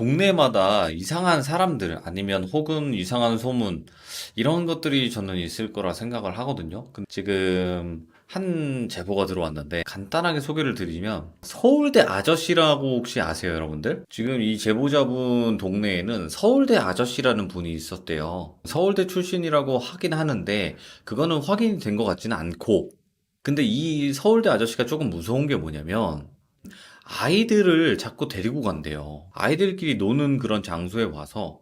동네마다 이상한 사람들 아니면 혹은 이상한 소문 이런 것들이 저는 있을 거라 생각을 하거든요. 근데 지금 한 제보가 들어왔는데 간단하게 소개를 드리면 서울대 아저씨라고 혹시 아세요, 여러분들? 지금 이 제보자분 동네에는 서울대 아저씨라는 분이 있었대요. 서울대 출신이라고 하긴 하는데 그거는 확인이 된 것 같지는 않고 근데 이 서울대 아저씨가 조금 무서운 게 뭐냐면 아이들을 자꾸 데리고 간대요. 아이들끼리 노는 그런 장소에 와서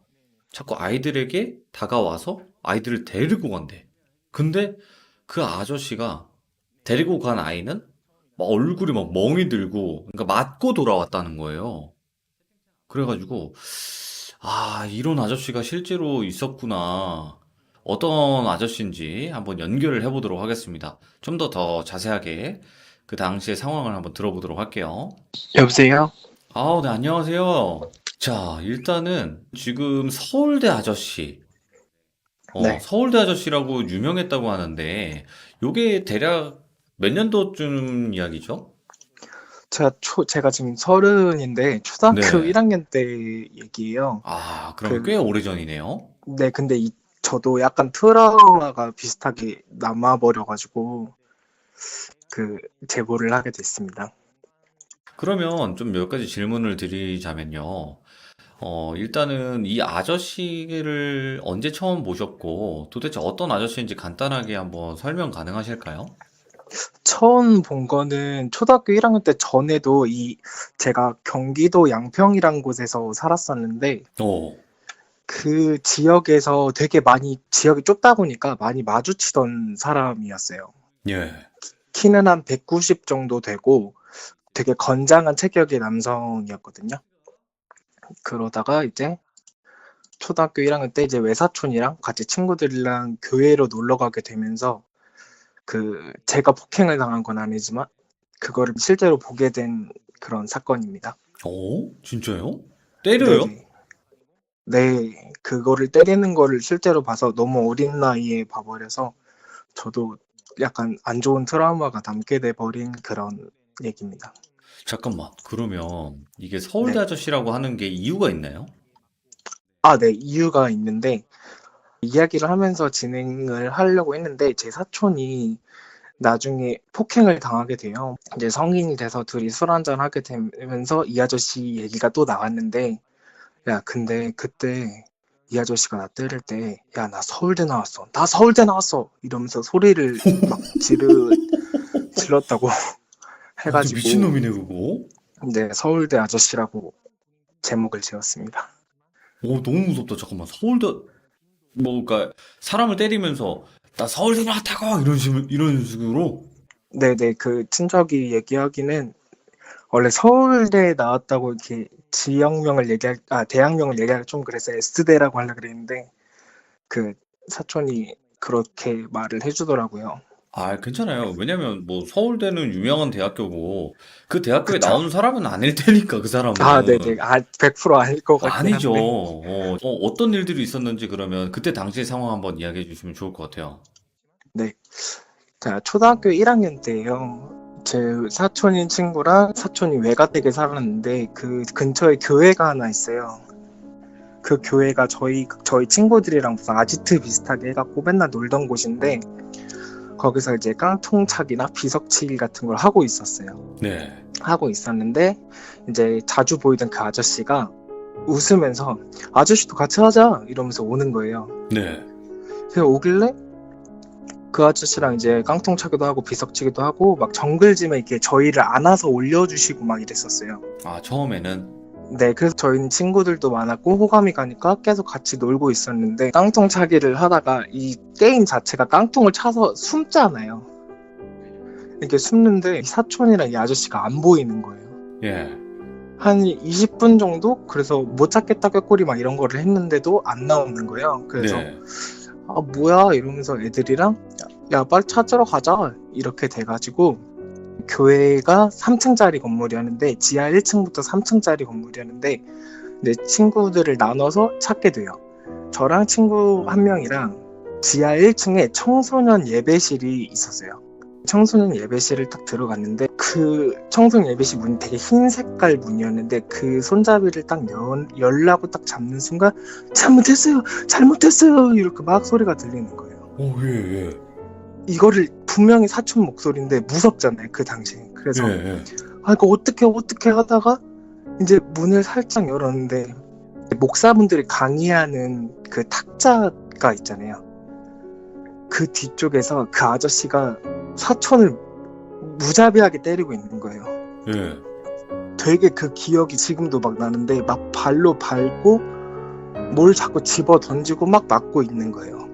자꾸 아이들에게 다가와서 아이들을 데리고 간대. 근데 그 아저씨가 데리고 간 아이는 막 얼굴이 막 멍이 들고, 그러니까 맞고 돌아왔다는 거예요. 그래가지고, 아, 이런 아저씨가 실제로 있었구나. 어떤 아저씨인지 한번 연결을 해보도록 하겠습니다. 좀 더 자세하게 그 당시의 상황을 한번 들어보도록 할게요. 여보세요? 아, 네, 안녕하세요. 자, 일단은 지금 서울대 아저씨, 네. 서울대 아저씨라고 유명했다고 하는데, 요게 대략 몇 년도쯤 이야기죠? 제가 지금 서른인데, 초등학교 네. 1학년 때 얘기예요. 아, 그러면 그, 꽤 오래전이네요. 네, 근데 저도 약간 트라우마가 비슷하게 남아버려가지고, 그, 제보를 하게 됐습니다. 그러면 좀 몇 가지 질문을 드리자면요. 일단은 이 아저씨를 언제 처음 보셨고, 도대체 어떤 아저씨인지 간단하게 한번 설명 가능하실까요? 처음 본 거는 초등학교 1학년 때 전에도 제가 경기도 양평이란 곳에서 살았었는데, 어, 그 지역에서 되게 많이, 지역이 좁다 보니까 많이 마주치던 사람이었어요. 예. 키는 한 190 정도 되고, 되게 건장한 체격의 남성이었거든요. 그러다가 이제 초등학교 1학년 때 이제 외사촌이랑 같이 친구들이랑 교회로 놀러 가게 되면서 제가 폭행을 당한 건 아니지만 그거를 실제로 보게 된 그런 사건입니다. 진짜요? 때려요? 네네. 네, 그거를 때리는 거를 실제로 봐서 너무 어린 나이에 봐버려서 저도 약간 안 좋은 트라우마가 남게 돼버린 그런 얘기입니다. 잠깐만. 그러면 이게 서울대 네. 아저씨라고 하는 게 이유가 있나요? 아, 네, 이유가 있는데 이야기를 하면서 진행을 하려고 했는데 제 사촌이 나중에 폭행을 당하게 돼요. 이제 성인이 돼서 둘이 술 한잔 하게 되면서 이 아저씨 얘기가 또 나왔는데, 야, 근데 그때 이 아저씨가 나 때릴 때, 야, 나 서울대 나왔어. 나 서울대 나왔어. 이러면서 소리를 막 질렀다고 완전 해가지고, 미친놈이네, 그거. 이제 서울대 아저씨라고 제목을 지었습니다. 너무 무섭다. 잠깐만. 서울대, 그러니까, 사람을 때리면서, 나 서울대 나왔다고! 이런 식으로? 네네, 그 친척이 얘기하기는 원래 서울대에 나왔다고 이렇게 대학명을 얘기하기 좀 그래서 S대라고 하려고 그랬는데, 그 사촌이 그렇게 말을 해주더라고요. 아, 괜찮아요. 왜냐면, 서울대는 유명한 대학교고, 그 대학교에 그쵸? 나온 사람은 아닐 테니까, 그 아, 네네. 사람은. 100% 아닐 것 같긴 아니죠. 한데. 어떤 일들이 있었는지 그러면, 그때 당시 상황 한번 이야기해 주시면 좋을 것 같아요. 네. 자, 초등학교 1학년 때예요. 제 사촌인 친구랑 사촌이 외가댁에 살았는데 그 근처에 교회가 하나 있어요. 그 교회가 저희 친구들이랑 무슨 아지트 비슷하게 해갖고 맨날 놀던 곳인데 거기서 이제 깡통차기나 비석치기 같은 걸 하고 있었어요. 네. 하고 있었는데 이제 자주 보이던 그 아저씨가 웃으면서 아저씨도 같이 하자 이러면서 오는 거예요. 네. 그래서 오길래 그 아저씨랑 이제 깡통차기도 하고 비석치기도 하고 막 정글짐에 이렇게 저희를 안아서 올려주시고 막 이랬었어요. 아, 처음에는? 네, 그래서 저희는 친구들도 많았고 호감이 가니까 계속 같이 놀고 있었는데 깡통차기를 하다가 이 게임 자체가 깡통을 차서 숨잖아요. 이렇게 숨는데 이 사촌이랑 이 아저씨가 안 보이는 거예요. 예. 한 20분 정도? 그래서 못 찾겠다 꾀꼬리 막 이런 거를 했는데도 안 나오는 거예요. 그래서 네. 아 뭐야 이러면서 애들이랑 야 빨리 찾으러 가자 이렇게 돼가지고 교회가 3층짜리 건물이었는데 지하 1층부터 3층짜리 건물이었는데 내 친구들을 나눠서 찾게 돼요. 저랑 친구 한 명이랑 지하 1층에 청소년 예배실이 있었어요. 청소년 예배실을 딱 들어갔는데 그 청소년 예배실 문이 되게 흰 색깔 문이었는데 그 손잡이를 딱 열라고 딱 잡는 순간 잘못했어요 이렇게 막 소리가 들리는 거예요. 예. 이거를 분명히 사촌 목소리인데 무섭잖아요 그 당시에. 그래서 예. 이거 어떻게 하다가 이제 문을 살짝 열었는데 목사분들이 강의하는 그 탁자가 있잖아요. 그 뒤쪽에서 그 아저씨가 사촌을 무자비하게 때리고 있는 거예요. 예. 되게 그 기억이 지금도 막 나는데 막 발로 밟고 뭘 자꾸 집어 던지고 막 맞고 있는 거예요.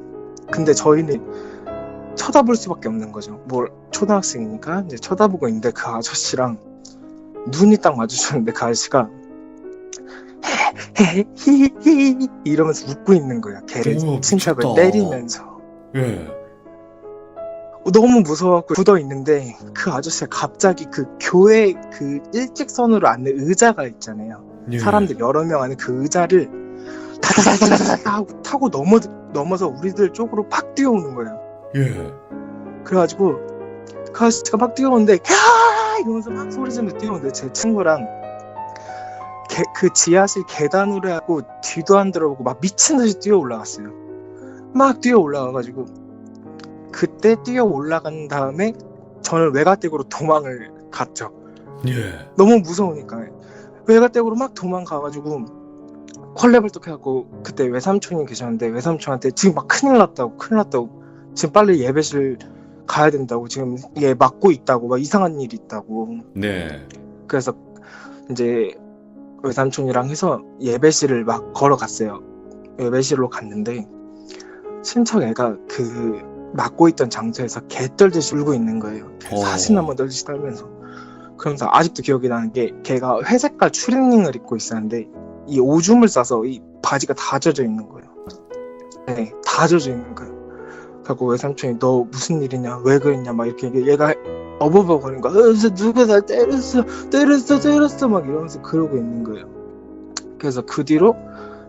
근데 저희는 쳐다볼 수밖에 없는 거죠. 뭘 초등학생이니까 이제 쳐다보고 있는데 그 아저씨랑 눈이 딱 마주쳤는데 그 아저씨가 히히히 이러면서 웃고 있는 거야. 걔를 오, 친척을 미쳤다. 때리면서. 예. 너무 무서워갖고 굳어 있는데 그 아저씨가 갑자기 그 교회 그 일직선으로 앉는 의자가 있잖아요. 예. 사람들 여러 명 앉는 그 의자를 다다다다다 타고 넘어서 우리들 쪽으로 팍 뛰어오는 거예요. 예. 그래가지고 그 아저씨가 막 뛰어오는데 야 이러면서 막 소리 지르면서 뛰어오는데 제 친구랑 그 지하실 계단으로 하고 뒤도 안 들어보고 막 미친 듯이 뛰어 올라갔어요. 막 뛰어 올라가가지고 그때 뛰어 올라간 다음에 저는 외가댁으로 도망을 갔죠. 예. 너무 무서우니까 외가댁으로 막 도망가가지고 헐레벌떡 해갖고 그때 외삼촌이 계셨는데 외삼촌한테 지금 막 큰일 났다고 지금 빨리 예배실 가야 된다고 지금 얘 맞고 있다고 막 이상한 일이 있다고. 네. 그래서 이제 외삼촌이랑 해서 예배실을 막 걸어갔어요. 예배실로 갔는데 친척 애가 그 맞고 있던 장소에서 개 떨듯이 울고 있는 거예요. 사신 한번 떨듯이 떨면서. 그러면서 아직도 기억이 나는 게 걔가 회색깔 추리닝을 입고 있었는데 이 오줌을 싸서 이 바지가 다 젖어 있는 거예요. 네, 다 젖어 있는 거예요. 그래서 외삼촌이 너 무슨 일이냐 왜 그랬냐 막 이렇게 얘가 어버버거리는 거야. 누가 날 때렸어 막 이러면서 그러고 있는 거예요. 그래서 그 뒤로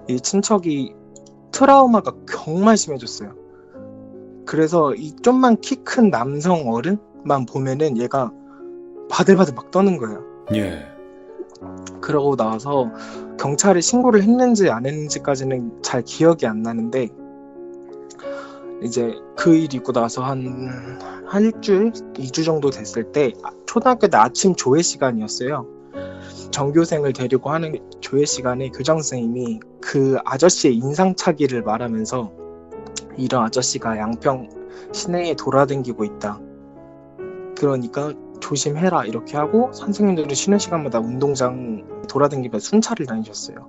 이 친척이 트라우마가 정말 심해졌어요. 그래서 이 좀만 키 큰 남성 어른만 보면은 얘가 바들바들 막 떠는 거예요. 예. 그러고 나서 경찰에 신고를 했는지 안 했는지까지는 잘 기억이 안 나는데 이제 그 일 있고 나서 한 일주일, 2주 정도 됐을 때 초등학교 때 아침 조회 시간이었어요. 전교생을 데리고 하는 조회 시간에 교장 선생님이 그 아저씨의 인상착의를 말하면서 이런 아저씨가 양평 시내에 돌아다니고 있다. 그러니까 조심해라 이렇게 하고 선생님들은 쉬는 시간마다 운동장 돌아다니면서 순찰을 다니셨어요.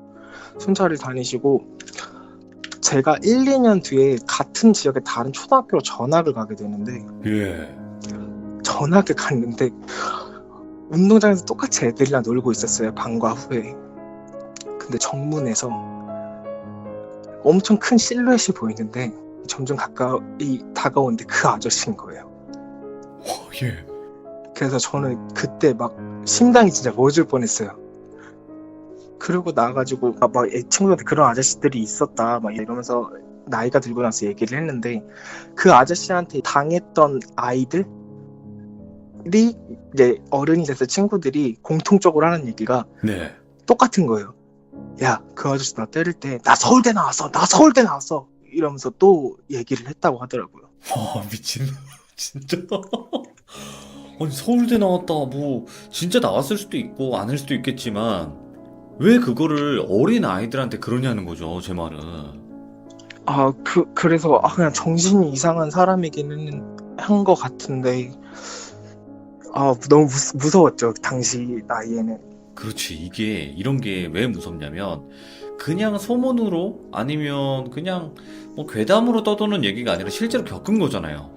순찰을 다니시고 제가 1, 2년 뒤에 같은 지역의 다른 초등학교로 전학을 가게 되는데 예. 전학을 갔는데 운동장에서 똑같이 애들이랑 놀고 있었어요. 방과 후에. 근데 정문에서 엄청 큰 실루엣이 보이는데 점점 가까이 다가오는데 그 아저씨인 거예요. 예. 그래서 저는 그때 막 심장이 진짜 멎을 뻔했어요. 그러고 나가지고 막 친구들한테 그런 아저씨들이 있었다 막 이러면서 나이가 들고 나서 얘기를 했는데 그 아저씨한테 당했던 아이들이 이제 어른이 돼서 친구들이 공통적으로 하는 얘기가 네. 똑같은 거예요. 야, 그 아저씨 나 때릴 때 나 서울대 나왔어 이러면서 또 얘기를 했다고 하더라고요. 미친. 진짜. 아니, 서울대 나왔다. 뭐, 진짜 나왔을 수도 있고, 아닐 수도 있겠지만, 왜 그거를 어린 아이들한테 그러냐는 거죠, 제 말은. 그래서 그냥 정신이 이상한 사람이기는 한 것 같은데, 너무 무서웠죠, 당시 나이에는. 그렇지. 이런 게 왜 무섭냐면, 그냥 소문으로, 아니면 그냥, 뭐, 괴담으로 떠도는 얘기가 아니라 실제로 겪은 거잖아요.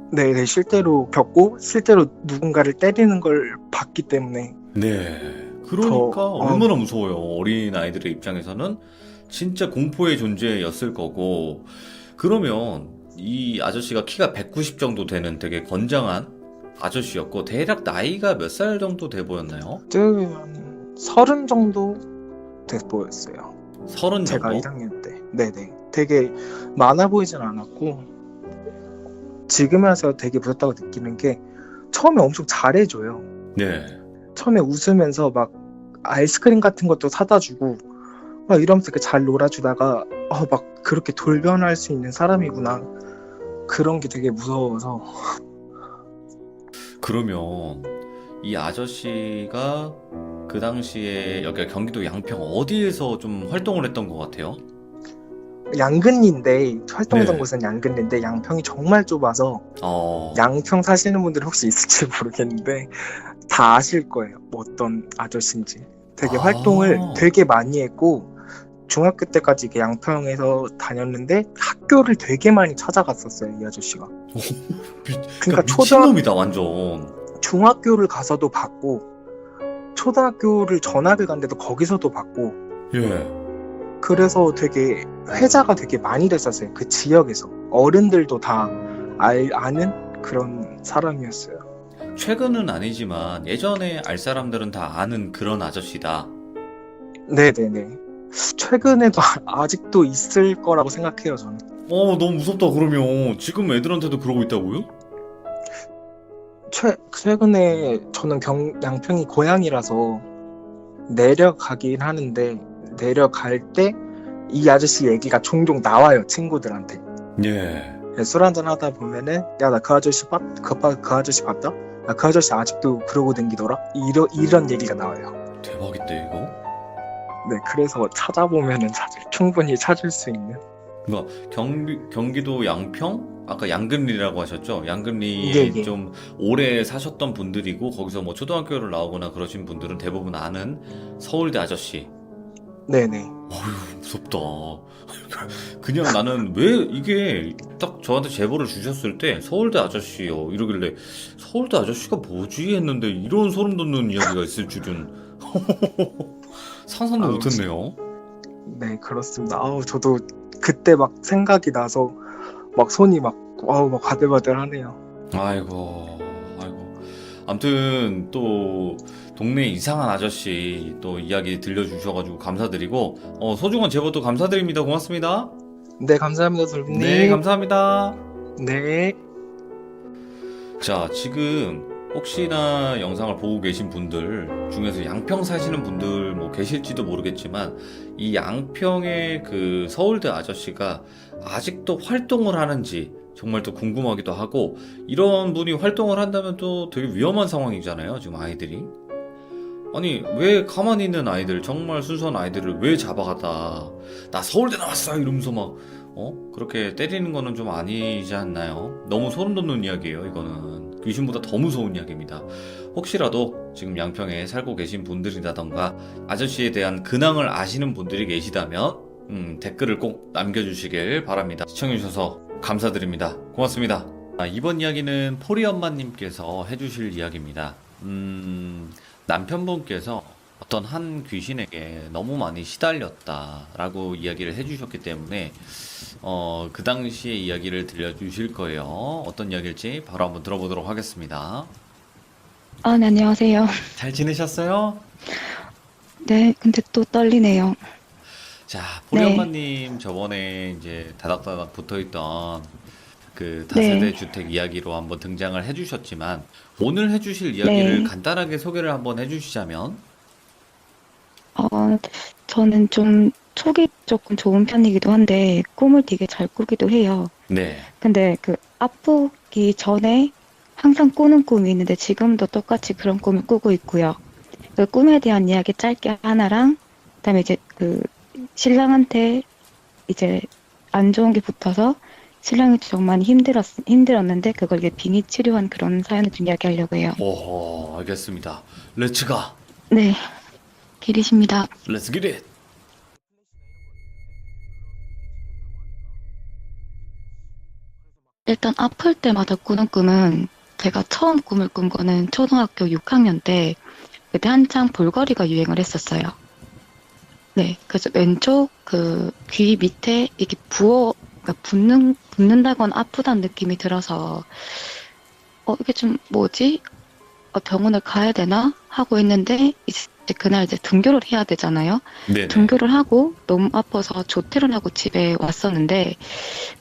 네, 실제로 겪고, 실제로 누군가를 때리는 걸 봤기 때문에. 네. 그러니까 얼마나 무서워요. 어린 아이들의 입장에서는 진짜 공포의 존재였을 거고. 그러면 이 아저씨가 키가 190 정도 되는 되게 건장한 아저씨였고, 대략 나이가 몇 살 정도 돼 보였나요? 한 30 정도 돼 보였어요. 30 제가 정도? 1학년 때. 네네. 되게 많아 보이진 않았고, 지금 와서 되게 무섭다고 느끼는 게 처음에 엄청 잘해줘요. 네. 처음에 웃으면서 막 아이스크림 같은 것도 사다 주고 막 이러면서 이렇게 잘 놀아주다가 막 그렇게 돌변할 수 있는 사람이구나. 그런 게 되게 무서워서. 그러면 이 아저씨가 그 당시에 여기가 경기도 양평 어디에서 좀 활동을 했던 것 같아요? 양근리인데 활동했던 네. 곳은 양근리인데 양평이 정말 좁아서 어, 양평 사시는 분들 혹시 있을지 모르겠는데 다 아실 거예요. 뭐 어떤 아저씨인지. 되게 활동을 아, 되게 많이 했고 중학교 때까지 이게 양평에서 다녔는데 학교를 되게 많이 찾아갔었어요, 이 아저씨가. 그러니까 그러니까 미친놈이다, 완전. 중학교를 가서도 받고 초등학교를 전학을 갔는데도 거기서도 받고 예. 그래서 되게 회자가 되게 많이 됐었어요. 그 지역에서 어른들도 다 아는 그런 사람이었어요. 최근은 아니지만 예전에 알 사람들은 다 아는 그런 아저씨다. 네네네. 최근에도 아직도 있을 거라고 생각해요, 저는. 너무 무섭다, 그러면. 지금 애들한테도 그러고 있다고요? 최근에 저는 양평이 고향이라서 내려가긴 하는데 내려갈 때 이 아저씨 얘기가 종종 나와요, 친구들한테. 예. 술 한잔 하다 보면은 야, 나 그 아저씨 그 아저씨 봤다? 나 그 아저씨 아직도 그러고 댕기더라? 이런 얘기가 나와요. 대박인데, 이거? 네, 그래서 찾아보면은 충분히 찾을 수 있는. 그러니까 경기도 양평? 아까 양근리라고 하셨죠? 양근리에 예, 예. 좀 오래 사셨던 분들이고 거기서 뭐 초등학교를 나오거나 그러신 분들은 대부분 아는 서울대 아저씨. 네네. 어휴, 무섭다. 그냥 나는 왜 이게 딱 저한테 제보를 주셨을 때 서울대 아저씨요 이러길래 서울대 아저씨가 뭐지 했는데 이런 소름 돋는 이야기가 있을 줄은 상상도 아우, 못했네요. 네, 그렇습니다. 저도 그때 막 생각이 나서 막 손이 막 바들바들하네요. 아이고, 아이고. 아무튼 또 동네 이상한 아저씨 또 이야기 들려주셔가지고 감사드리고 소중한 제보도 감사드립니다. 고맙습니다. 네, 감사합니다, 네, 솔비님. 감사합니다. 네. 자, 지금 혹시나 영상을 보고 계신 분들 중에서 양평 사시는 분들 뭐 계실지도 모르겠지만 이 양평의 그 서울대 아저씨가 아직도 활동을 하는지 정말 또 궁금하기도 하고 이런 분이 활동을 한다면 또 되게 위험한 상황이잖아요, 지금 아이들이. 아니, 왜 가만히 있는 아이들, 정말 순수한 아이들을 왜 잡아갔다. 나 서울대 나왔어! 이러면서 막, 그렇게 때리는 거는 좀 아니지 않나요? 너무 소름 돋는 이야기예요, 이거는. 귀신보다 더 무서운 이야기입니다. 혹시라도 지금 양평에 살고 계신 분들이라던가 아저씨에 대한 근황을 아시는 분들이 계시다면, 댓글을 꼭 남겨주시길 바랍니다. 시청해주셔서 감사드립니다. 고맙습니다. 이번 이야기는 포리 엄마님께서 해주실 이야기입니다. 남편분께서 어떤 한 귀신에게 너무 많이 시달렸다라고 이야기를 해주셨기 때문에 그 당시의 이야기를 들려주실 거예요. 어떤 이야기일지 바로 한번 들어보도록 하겠습니다. 아, 네, 안녕하세요. 잘 지내셨어요? 네, 근데 또 떨리네요. 자, 포리 네, 엄마님 저번에 이제 다닥다닥 붙어있던 그 다세대 네. 주택 이야기로 한번 등장을 해주셨지만 오늘 해주실 이야기를 네. 간단하게 소개를 한번 해주시자면 어, 저는 좀 촉이 조금 좋은 편이기도 한데, 꿈을 되게 잘 꾸기도 해요. 네, 근데 그 아프기 전에 항상 꾸는 꿈이 있는데, 지금도 똑같이 그런 꿈을 꾸고 있고요. 그 꿈에 대한 이야기 짧게 하나랑, 그다음에 이제 그 신랑한테 이제 안 좋은 게 붙어서, 신랑이 좀 많이 힘들었는데, 그걸 이제 빙의 치료한 그런 사연을 좀 이야기하려고 해요. 오호, 알겠습니다. 렛츠가, 네, 길이십니다. 렛츠 기릿. 일단 아플 때마다 꾸는 꿈은 제가 처음 꿈을 꾼 거는 초등학교 6학년 때 그때 한창 볼거리가 유행을 했었어요. 네, 그래서 왼쪽 그 귀 밑에 이게 그러니까 붓는다거나 아프다는 느낌이 들어서 이게 좀 뭐지? 병원을 가야 되나? 하고 있는데 이제 그날 이제 등교를 해야 되잖아요. 네네. 등교를 하고 너무 아파서 조퇴를 하고 집에 왔었는데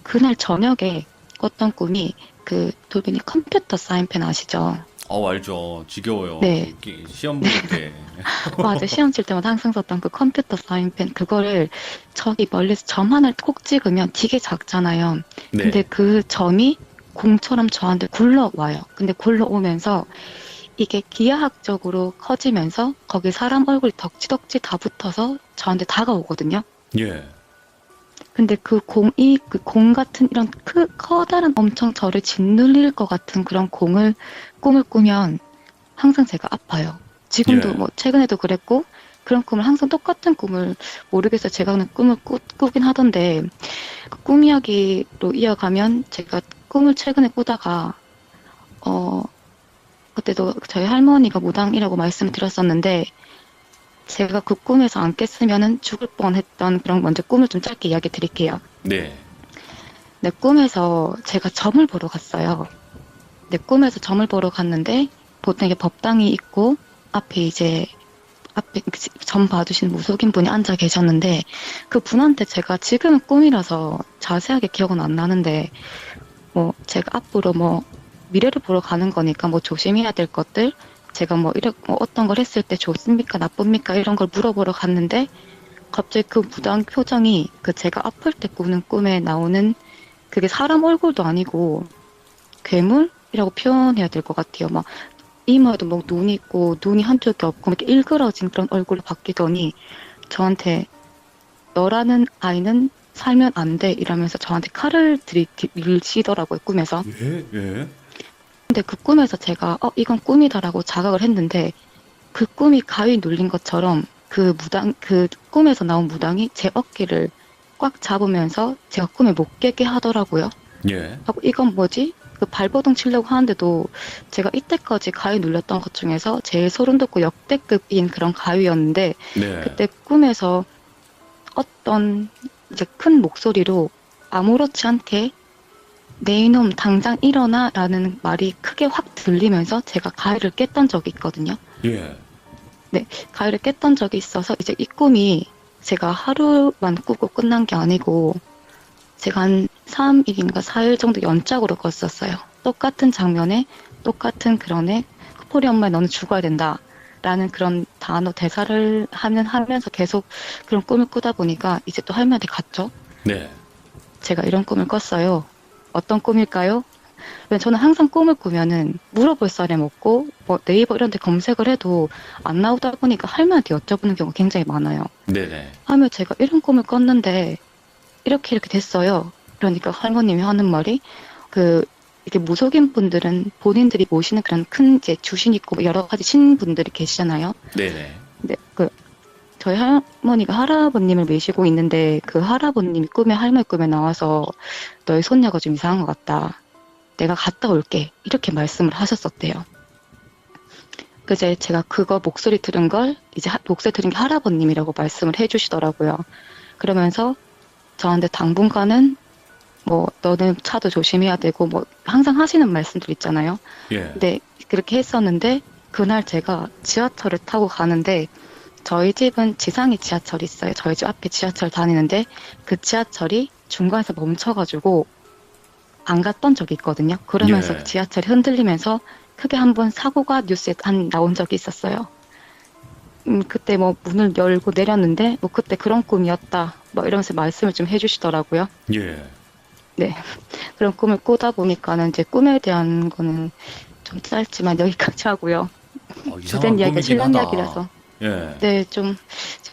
그날 저녁에 꿨던 꿈이 그 돌빈이 컴퓨터 사인펜 아시죠? 알죠. 지겨워요. 네. 시험 볼 때. 맞아. 시험 칠 때마다 항상 썼던 그 컴퓨터 사인펜, 그거를 저기 멀리서 점 하나를 콕 찍으면 되게 작잖아요. 근데 네. 그 점이 공처럼 저한테 굴러와요. 근데 굴러오면서 이게 기하학적으로 커지면서 거기 사람 얼굴이 덕지덕지 다 붙어서 저한테 다가오거든요. 예. 근데 그 공 같은 이런 커다란 엄청 저를 짓눌릴 것 같은 그런 꿈을 꾸면 항상 제가 아파요. 지금도 예. 뭐 최근에도 그랬고, 그런 꿈을 항상 똑같은 꿈을 모르겠어요. 제가 그냥 꿈을 꾸긴 하던데, 그 꿈 이야기로 이어가면 제가 꿈을 최근에 꾸다가, 어, 그때도 저희 할머니가 무당이라고 말씀드렸었는데, 제가 그 꿈에서 안 깼으면은 죽을 뻔했던 그런 먼저 꿈을 좀 짧게 이야기 드릴게요. 네. 내 꿈에서 제가 점을 보러 갔어요. 내 꿈에서 점을 보러 갔는데 보통 이게 법당이 있고 앞에 점 봐주신 무속인 분이 앉아 계셨는데 그 분한테 제가 지금은 꿈이라서 자세하게 기억은 안 나는데 뭐 제가 앞으로 뭐 미래를 보러 가는 거니까 뭐 조심해야 될 것들 제가 뭐 어떤 걸 했을 때 좋습니까 나쁩니까 이런 걸 물어보러 갔는데 갑자기 그 무당 표정이 그 제가 아플 때 꾸는 꿈에 나오는 그게 사람 얼굴도 아니고 괴물이라고 표현해야 될 것 같아요. 막 이마에도 뭐 눈이 있고 눈이 한쪽이 없고 이렇게 일그러진 그런 얼굴로 바뀌더니 저한테 너라는 아이는 살면 안 돼 이러면서 저한테 칼을 들이밀시더라고요 꿈에서. 예? 예? 근데 그 꿈에서 제가 이건 꿈이다라고 자각을 했는데 그 꿈이 가위 눌린 것처럼 그 꿈에서 나온 무당이 제 어깨를 꽉 잡으면서 제가 꿈에 못 깨게 하더라고요. 예. 하고 이건 뭐지? 그 발버둥 치려고 하는데도 제가 이때까지 가위 눌렸던 것 중에서 제일 소름 돋고 역대급인 그런 가위였는데 네. 그때 꿈에서 어떤 이제 큰 목소리로 아무렇지 않게 내 이놈 당장 일어나라는 말이 크게 확 들리면서 제가 가위를 깼던 적이 있거든요. 예. 가위를 깼던 적이 있어서 이제 이 꿈이 제가 하루만 꾸고 끝난 게 아니고 제가 한 3일인가 4일 정도 연짝으로 꿨었어요. 똑같은 장면에 똑같은 그런 애 포리 엄마 너는 죽어야 된다 라는 그런 단어 대사를 하면서 계속 그런 꿈을 꾸다 보니까 이제 또 할머니한테 갔죠. 네. 제가 이런 꿈을 꿨어요. 어떤 꿈일까요? 왜냐면 저는 항상 꿈을 꾸면은 물어볼 사람이 없고 뭐 네이버 이런 데 검색을 해도 안 나오다 보니까 할머니한테 여쭤보는 경우가 굉장히 많아요. 네네. 하면 제가 이런 꿈을 꿨는데 이렇게 됐어요. 그러니까 할머님이 하는 말이 이렇게 무속인 분들은 본인들이 모시는 그런 큰 이제 주신 있고 여러 가지 신분들이 계시잖아요. 네네. 근데 저희 할머니가 할아버님을 모시고 있는데 그 할아버님이 할머니 꿈에 나와서 너희 손녀가 좀 이상한 것 같다. 내가 갔다 올게. 이렇게 말씀을 하셨었대요. 그래서 제가 그거 목소리 들은 걸 이제 목소리 들은 게 할아버님이라고 말씀을 해주시더라고요. 그러면서 저한테 당분간은 뭐 너는 차도 조심해야 되고 뭐 항상 하시는 말씀들 있잖아요. 예. 근데 그렇게 했었는데 그날 제가 지하철을 타고 가는데 저희 집은 지상에 지하철이 있어요. 저희 집 앞에 지하철 다니는데 그 지하철이 중간에서 멈춰가지고 안 갔던 적이 있거든요. 그러면서 예. 그 지하철이 흔들리면서 크게 한번 사고가 뉴스에 나온 적이 있었어요. 그때 뭐 문을 열고 내렸는데 뭐 그때 그런 꿈이었다. 뭐 이러면서 말씀을 좀 해주시더라고요. 예. 네. 그런 꿈을 꾸다 보니까는 이제 꿈에 대한 거는 좀 짧지만 여기까지 하고요. 이상한 주된 이야기가 꿈이긴 신랑 하다. 이야기라서. 예. 네, 지금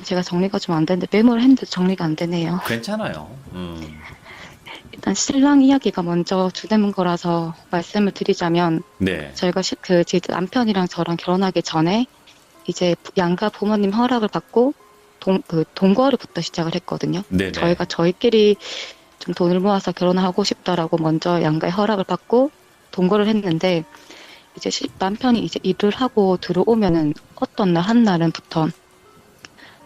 제가 정리가 좀 안 되는데 메모를 했는데 정리가 안 되네요. 괜찮아요. 일단 신랑 이야기가 먼저 주된 거라서 말씀을 드리자면 네. 저희가 제 남편이랑 저랑 결혼하기 전에 이제 양가 부모님 허락을 받고 동거를부터 시작을 했거든요. 네네. 저희가 저희끼리 좀 돈을 모아서 결혼하고 싶다라고 먼저 양가의 허락을 받고 동거를 했는데 이제 남편이 이제 일을 하고 들어오면은 어떤 날 한날은부터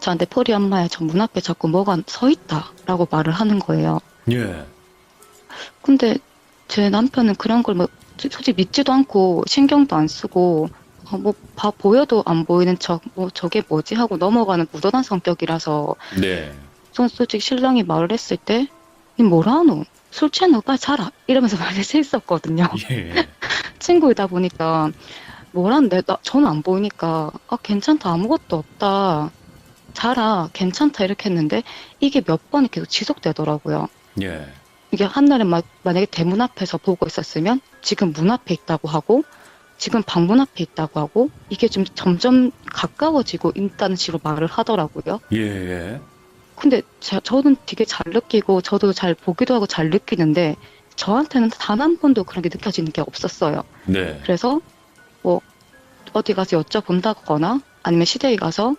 저한테 포리 엄마야 저 문 앞에 자꾸 뭐가 서 있다라고 말을 하는 거예요. 예. 근데 제 남편은 그런 걸 뭐 솔직히 믿지도 않고 신경도 안 쓰고 보여도 안 보이는 척 저게 뭐지 하고 넘어가는 무던한 성격이라서 네. 전 솔직히 신랑이 말을 했을 때 이 뭐라노? 술 취한 너 빨리 자라 이러면서 말을 했었거든요. 예. 친구이다 보니까 뭐란데? 저는 안 보이니까, 괜찮다. 아무것도 없다. 자라. 괜찮다. 이렇게 했는데, 이게 몇 번이 계속 지속되더라고요. 예. 이게 한날은 만약에 대문 앞에서 보고 있었으면, 지금 문 앞에 있다고 하고, 지금 방문 앞에 있다고 하고, 이게 좀 점점 가까워지고 있다는 식으로 말을 하더라고요. 예, 예. 근데 저는 되게 잘 느끼고, 저도 잘 보기도 하고 잘 느끼는데, 저한테는 단 한 번도 그런 게 느껴지는 게 없었어요. 네. 그래서, 뭐, 어디 가서 여쭤본다거나, 아니면 시댁에 가서,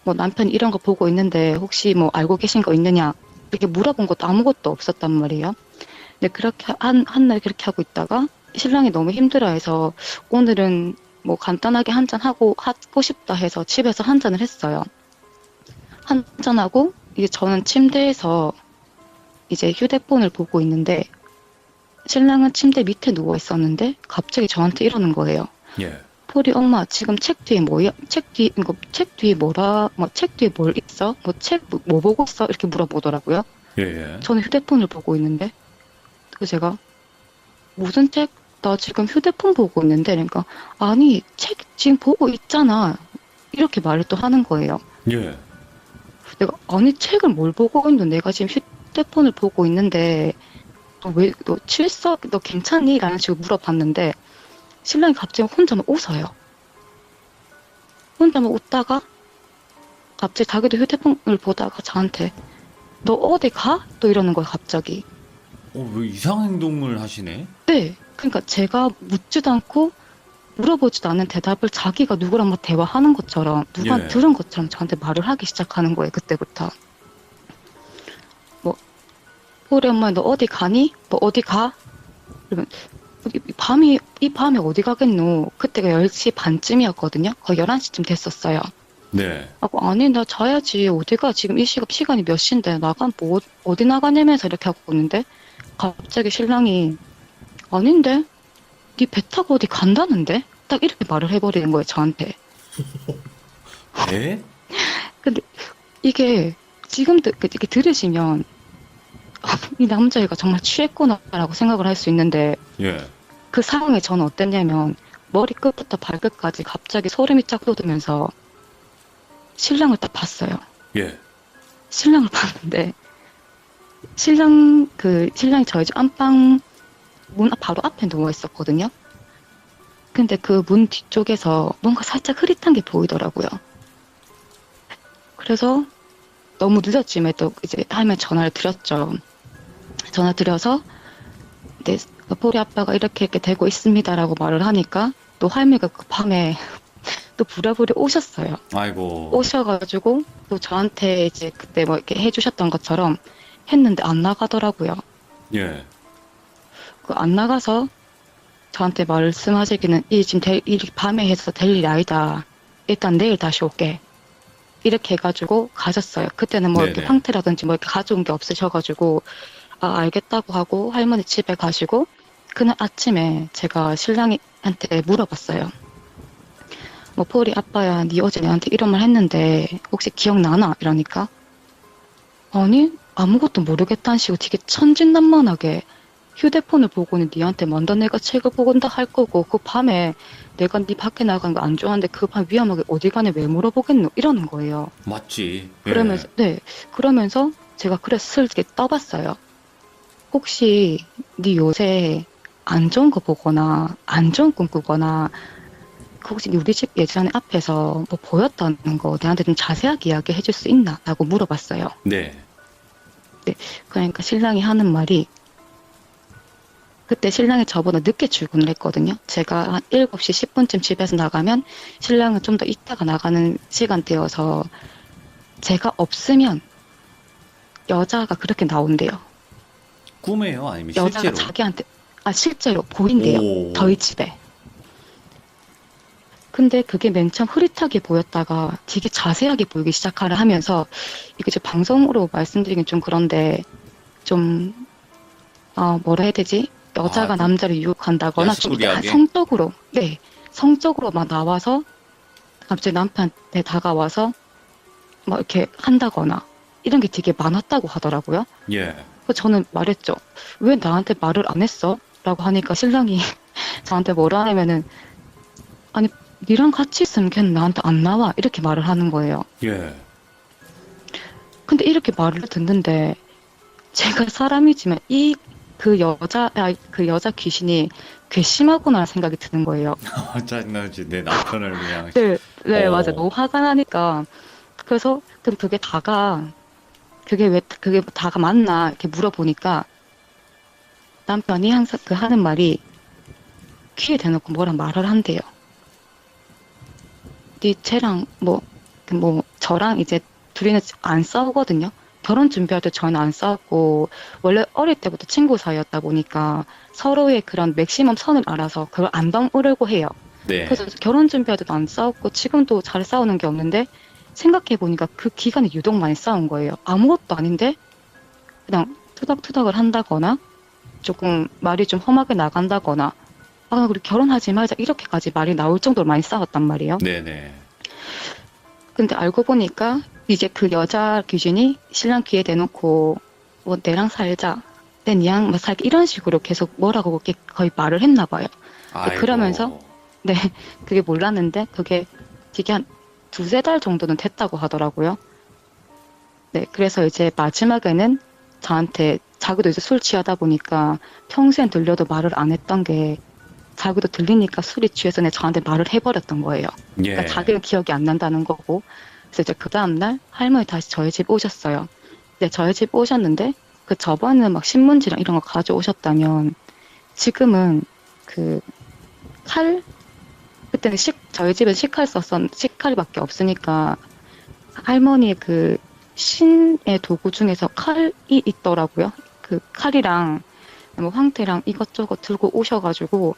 뭐, 남편이 이런 거 보고 있는데, 혹시 뭐, 알고 계신 거 있느냐, 이렇게 물어본 것도 아무것도 없었단 말이에요. 근데 그렇게, 한 날 그렇게 하고 있다가, 신랑이 너무 힘들어해서, 오늘은 뭐, 간단하게 하고 싶다 해서 집에서 한 잔을 했어요. 한 잔하고, 이제 저는 침대에서 이제 휴대폰을 보고 있는데, 신랑은 침대 밑에 누워 있었는데 갑자기 저한테 이러는 거예요. 예. 폴이 엄마 지금 책 뒤에 뭐야? 책 뒤에 뭐라? 뭐 책 뒤에 뭘 있어? 뭐 보고 있어? 이렇게 물어보더라고요. 예, 예. 저는 휴대폰을 보고 있는데 그 제가 무슨 책? 나 지금 휴대폰 보고 있는데 그러니까 아니 책 지금 보고 있잖아. 이렇게 말을 또 하는 거예요. 예. 내가 아니 책을 뭘 보고 있는데 내가 지금 휴대폰을 보고 있는데 너 괜찮니? 라는 식으로 물어봤는데, 신랑이 갑자기 혼자만 웃어요. 혼자만 웃다가, 갑자기 자기도 휴대폰을 보다가 저한테, 너 어디 가? 또 이러는 거예요, 갑자기. 왜 이상한 행동을 하시네? 네. 그러니까 제가 묻지도 않고, 물어보지도 않은 대답을 자기가 누구랑 막 대화하는 것처럼, 누가 예. 들은 것처럼 저한테 말을 하기 시작하는 거예요, 그때부터. 우리 엄마 너 어디 가니? 뭐 어디 가? 그러면 이 밤에 어디 가겠노? 그때가 10시 반쯤이었거든요. 거의 11시쯤 됐었어요. 네. 아니 나 자야지. 어디 가? 지금 이 시간이 몇 시인데 뭐 어디 나가냐면서 이렇게 하고 있는데 갑자기 신랑이 아닌데? 네 배 타고 어디 간다는데? 딱 이렇게 말을 해버리는 거예요, 저한테. 예? 근데 이게 지금도 이렇게 들으시면 이 남자애가 정말 취했구나라고 생각을 할 수 있는데 예. 그 상황에 저는 어땠냐면 머리끝부터 발끝까지 갑자기 소름이 쫙 돋으면서 신랑을 딱 봤어요. 예. 신랑을 봤는데 신랑이 저희 집 안방 문 바로 앞에 누워 있었거든요. 근데 그 문 뒤쪽에서 뭔가 살짝 흐릿한 게 보이더라고요. 그래서 너무 늦었지만 또 이제 할머니 전화를 드렸죠. 전화 드려서 네, 폴이 아빠가 이렇게 되고 있습니다라고 말을 하니까 또 할머니가 그 밤에 또 부랴부랴 오셨어요. 아이고. 오셔가지고 또 저한테 이제 그때 뭐 이렇게 해주셨던 것처럼 했는데 안 나가더라고요. 예. 그 안 나가서 저한테 말씀하시기는 이 밤에 해서 될 일이 아니다. 일단 내일 다시 올게. 이렇게 해가지고 가셨어요. 그때는 뭐 이렇게 네네. 황태라든지 뭐 이렇게 가져온 게 없으셔가지고 알겠다고 하고 할머니 집에 가시고 그날 아침에 제가 신랑한테 물어봤어요. 뭐 폴이 아빠야 네 어제 내한테 이런 말 했는데 혹시 기억나나? 이러니까 아니 아무것도 모르겠다는 식으로 되게 천진난만하게 휴대폰을 보고는 니한테 먼저 내가 책을 보건다 할 거고 그 밤에 내가 니 밖에 나가는 거 안 좋아하는데 그 밤 위험하게 어디 가네 왜 물어보겠노? 이러는 거예요. 맞지. 예. 그러면서 제가 그래서 슬게 떠봤어요. 혹시 네 요새 안 좋은 거 보거나 안 좋은 꿈 꾸거나 혹시 우리 집 예전에 앞에서 뭐 보였다는 거 내한테 좀 자세하게 이야기해 줄 수 있나? 라고 물어봤어요. 네. 그러니까 신랑이 하는 말이 그때 신랑이 저보다 늦게 출근을 했거든요. 제가 한 7시 10분쯤 집에서 나가면 신랑은 좀 더 이따가 나가는 시간대여서 제가 없으면 여자가 그렇게 나온대요. 꿈이에요? 아니면 여자가 실제로? 자기한테 실제로 보인대요. 오. 저희 집에. 근데 그게 맨 처음 흐릿하게 보였다가 되게 자세하게 보이기 시작하려 하면서 이게 이제 방송으로 말씀드리긴 좀 그런데 좀 뭐라 해야 되지? 여자가 남자를 유혹한다거나 좀 야식꾸리하게? 성적으로 막 나와서 갑자기 남편한테 다가와서 막 이렇게 한다거나 이런 게 되게 많았다고 하더라고요. 예. 그래서 저는 말했죠. 왜 나한테 말을 안 했어? 라고 하니까 신랑이 저한테 뭐라 하냐면은 아니, 니랑 같이 있으면 걔는 나한테 안 나와. 이렇게 말을 하는 거예요. 예. 근데 이렇게 말을 듣는데, 제가 사람이지만 그 여자 귀신이 괘씸하구나 생각이 드는 거예요. 짜증나지. 내 남편을 그냥. 네, 네, 맞아. 어. 너무 화가 나니까. 그래서, 그럼 그게 다가 맞나? 이렇게 물어보니까, 남편이 항상 그 하는 말이 귀에 대놓고 뭐라 말을 한대요. 네 쟤랑 저랑 이제 둘이는 안 싸우거든요. 결혼 준비할 때 저희는 안 싸웠고, 원래 어릴 때부터 친구 사이였다 보니까 서로의 그런 맥시멈 선을 알아서 그걸 안 방으려고 해요. 네. 그래서 결혼 준비할 때도 안 싸웠고, 지금도 잘 싸우는 게 없는데, 생각해보니까 그 기간에 유독 많이 싸운 거예요. 아무것도 아닌데, 그냥 투닥투닥을 한다거나, 조금 말이 좀 험하게 나간다거나, 아, 우리 결혼하지 말자, 이렇게까지 말이 나올 정도로 많이 싸웠단 말이에요. 네네. 근데 알고 보니까 이제 그 여자 귀신이 신랑 귀에 대놓고 뭐 내랑 살자, 내 니랑 뭐 살게 이런 식으로 계속 뭐라고 그렇게 거의 말을 했나 봐요. 아이고. 그러면서 네, 그게 몰랐는데 그게 한 두세 달 정도는 됐다고 하더라고요. 네, 그래서 이제 마지막에는 저한테 자기도 이제 술 취하다 보니까 평소엔 들려도 말을 안 했던 게 자기도 들리니까 술이 취해서 저한테 말을 해버렸던 거예요. 예. 그러니까 자기는 기억이 안 난다는 거고. 그래서 이제 그 다음날 할머니 다시 저희 집 오셨어요. 근데 저희 집 오셨는데 그 저번에는 막 신문지랑 이런 거 가져오셨다면 지금은 그 그때는 저희 집은 식칼밖에 없으니까 할머니의 그 신의 도구 중에서 칼이 있더라고요. 그 칼이랑 뭐 황태랑 이것저것 들고 오셔가지고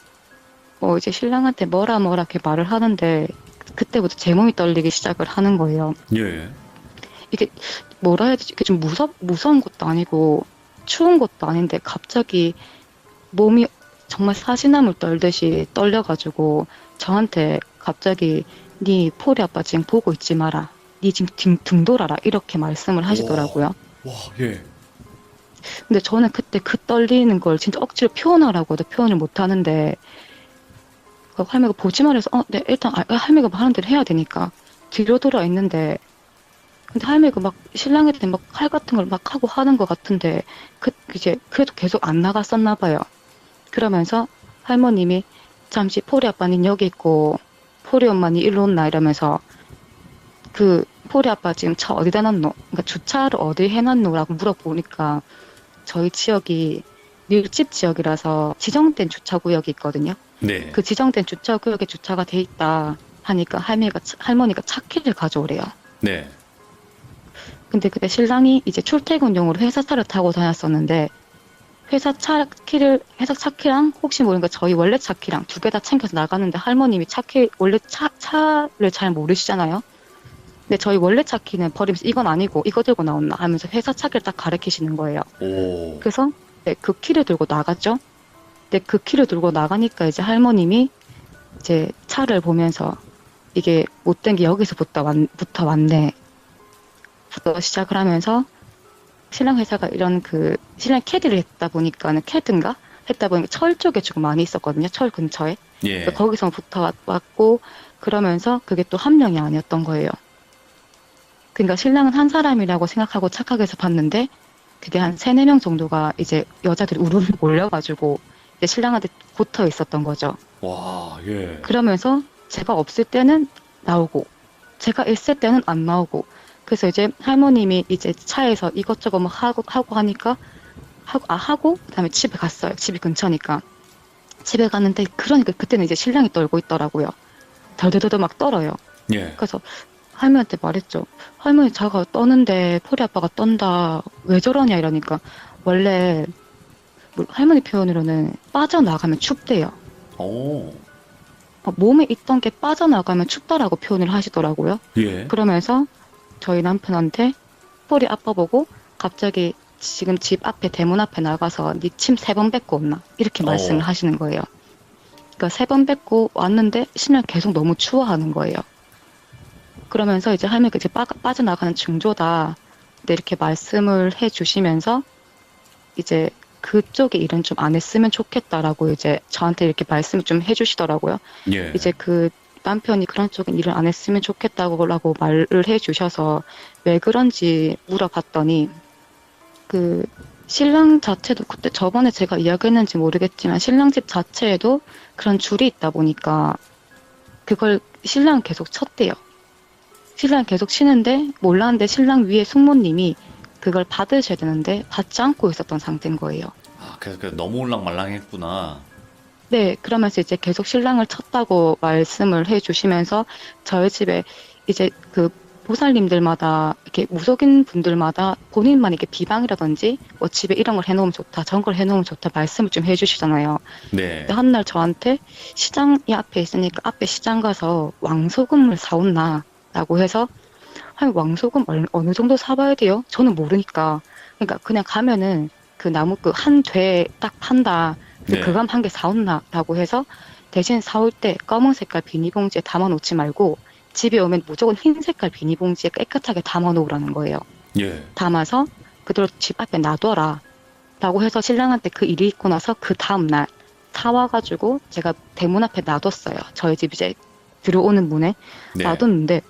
이제 신랑한테 뭐라 이렇게 말을 하는데 그때부터 제 몸이 떨리기 시작을 하는 거예요. 예. 이게 뭐라 해야 되지? 이게 좀 무서운 것도 아니고 추운 것도 아닌데 갑자기 몸이 정말 사시나물 떨듯이 떨려가지고 저한테 갑자기 네 포리 아빠 지금 보고 있지 마라. 네 지금 등 돌아라. 이렇게 말씀을 하시더라고요. 와, 예. 근데 저는 그때 그 떨리는 걸 진짜 억지로 표현하라고 해도 표현을 못 하는데 그 할머니가 보지 말아서 네, 일단 할머니가 뭐 하는 대로 해야 되니까 뒤로 돌아 있는데 근데 할머니가 막 신랑한테 막 칼 같은 걸 막 하고 하는 것 같은데 이제 그래도 계속 안 나갔었나 봐요. 그러면서 할머님이 잠시 포리 아빠는 여기 있고 포리 엄마는 일로 온나 이러면서 그 포리 아빠 지금 차 어디다 놨노? 그러니까 주차를 어디 해놨노라고 물어보니까 저희 지역이 밀집 지역이라서 지정된 주차구역이 있거든요. 네. 그 지정된 주차구역에 주차가 돼 있다 하니까 할머니가 차키를 가져오래요. 네. 근데 그때 신랑이 이제 출퇴근용으로 회사 차를 타고 다녔었는데 회사 차키랑 혹시 모르니까 저희 원래 차키랑 두 개 다 챙겨서 나가는데 할머님이 원래 차를 잘 모르시잖아요. 근데 저희 원래 차키는 버리면서 이건 아니고 이거 들고 나온나 하면서 회사 차키를 딱 가르치시는 거예요. 오. 그래서 네, 그 키를 들고 나갔죠. 근데 그 키를 들고 나가니까 이제 할머님이 이제 차를 보면서 이게 못된 게 여기서부터 왔네. 부터 시작을 하면서 신랑 회사가 이런 신랑 캐디를 했다 보니까 철 쪽에 조금 많이 있었거든요. 철 근처에. 예. 그래서 거기서부터 왔고 그러면서 그게 또 한 명이 아니었던 거예요. 그러니까 신랑은 한 사람이라고 생각하고 착각해서 봤는데 그게 한 3-4명 정도가 이제 여자들이 우르르 몰려가지고 이제 신랑한테 붙어 있었던 거죠. 와, 예. 그러면서 제가 없을 때는 나오고 제가 있을 때는 안 나오고 그래서 이제 할머님이 이제 차에서 이것저것 막 하고 하니까 하고 그다음에 집에 갔어요. 집이 근처니까 집에 갔는데 그러니까 그때는 이제 신랑이 떨고 있더라고요. 덜덜덜 막 떨어요. 예. 그래서 할머니한테 말했죠. 할머니 자가 떠는데 포리 아빠가 떤다. 왜 저러냐 이러니까 원래 할머니 표현으로는 빠져나가면 춥대요. 오. 몸에 있던 게 빠져나가면 춥다라고 표현을 하시더라고요. 예. 그러면서 저희 남편한테 포리 아빠 보고 갑자기 지금 집 앞에 대문 앞에 나가서 네 침 3번 뱉고 온나 이렇게 말씀을 하시는 거예요. 그러니까 3번 뱉고 왔는데 신랑 계속 너무 추워하는 거예요. 그러면서 이제 할머니가 이제 빠져나가는 징조다. 네, 이렇게 말씀을 해주시면서 이제 그쪽에 일은 좀 안 했으면 좋겠다라고 이제 저한테 이렇게 말씀을 좀 해주시더라고요. 예. 이제 그 남편이 그런 쪽은 일을 안 했으면 좋겠다고 말을 해주셔서 왜 그런지 물어봤더니 그 신랑 자체도 그때 저번에 제가 이야기했는지 모르겠지만 신랑 집 자체에도 그런 줄이 있다 보니까 그걸 신랑 계속 쳤대요. 신랑 계속 치는데 몰랐는데 신랑 위에 숙모님이 그걸 받으셔야 되는데 받지 않고 있었던 상태인 거예요. 아, 그래서 너무 올랑말랑했구나. 네, 그러면서 이제 계속 신랑을 쳤다고 말씀을 해주시면서 저희 집에 이제 그 보살님들마다 이렇게 무속인 분들마다 본인만 이렇게 비방이라든지 뭐 집에 이런 걸 해놓으면 좋다, 저런 걸 해놓으면 좋다 말씀을 좀 해주시잖아요. 네. 근데 한 날 저한테 시장이 앞에 있으니까 앞에 시장 가서 왕소금을 사온나 라고 해서 한 왕소금 어느 정도 사봐야 돼요? 저는 모르니까. 그러니까 그냥 가면은 그 나무 그 한 돼 딱 판다. 네. 그거 한 개 사온나 라고 해서 대신 사올 때 검은 색깔 비닐봉지에 담아놓지 말고 집에 오면 무조건 흰 색깔 비닐봉지에 깨끗하게 담아놓으라는 거예요. 예. 담아서 그대로 집 앞에 놔둬라 라고 해서 신랑한테 그 일이 있고 나서 그 다음날 사와가지고 제가 대문 앞에 놔뒀어요. 저희 집 이제 들어오는 문에 네. 놔뒀는데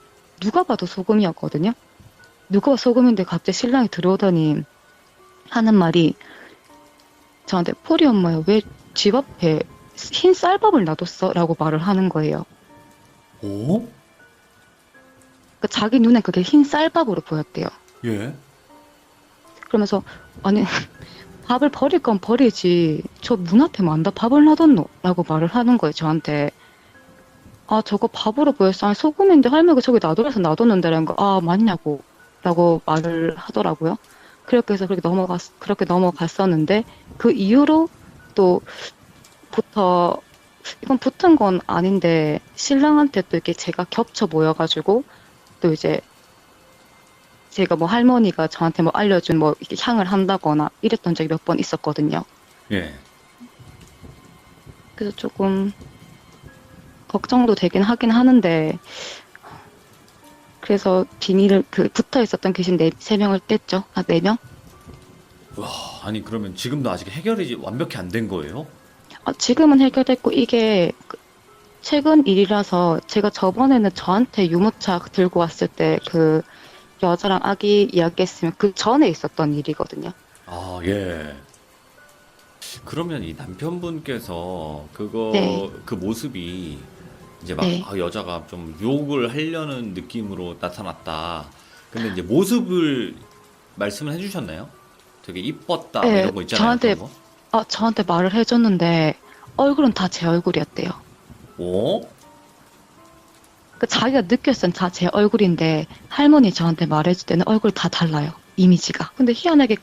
누가 봐도 소금이었거든요. 누가 봐도 소금인데 갑자기 신랑이 들어오더니 하는 말이 저한테 포리 엄마야 왜 집 앞에 흰 쌀밥을 놔뒀어? 라고 말을 하는 거예요. 오? 그러니까 자기 눈엔 그게 흰 쌀밥으로 보였대요. 예. 그러면서 아니 밥을 버릴 건 버리지 저 문 앞에 만다 밥을 놔뒀노? 라고 말을 하는 거예요 저한테. 아 저거 밥으로 보였어. 아니 소금인데 할머니가 저기 놔둬서 놔뒀는데 라는 거 아 맞냐고 라고 말을 하더라고요. 그렇게 해서 그렇게 넘어갔었는데 그 이후로 또 이건 붙은 건 아닌데 신랑한테 또 이렇게 제가 겹쳐 보여가지고 또 이제 제가 뭐 할머니가 저한테 뭐 알려준 뭐 이렇게 향을 한다거나 이랬던 적이 몇 번 있었거든요. 예. 그래서 조금 걱정도 되긴 하긴 하는데 그래서 비닐을 붙어 있었던 귀신 3명을 뗐죠. 아 4명? 와, 아니 그러면 지금도 아직 해결이 완벽히 안 된 거예요? 지금은 해결됐고 이게 최근 일이라서 제가 저번에는 저한테 유모차 들고 왔을 때 그 여자랑 아기 이야기했으면 그 전에 있었던 일이거든요. 아, 예. 그러면 이 남편분께서 네. 그 모습이 이제 막 네. 여자가 좀 욕을 하려는 느낌으로 나타났다. 근데 이제 모습을 말씀을 해주셨나요? 되게 이뻤다 뭐 네, 이런 거 있잖아요. 그런 거. 저한테 말을 해줬는데 얼굴은 다 제 얼굴이었대요. 오? 그 자기가 느꼈을 땐 다 제 얼굴인데 할머니 저한테 말해줄 때는 얼굴 다 달라요. 이미지가. 근데 희한하게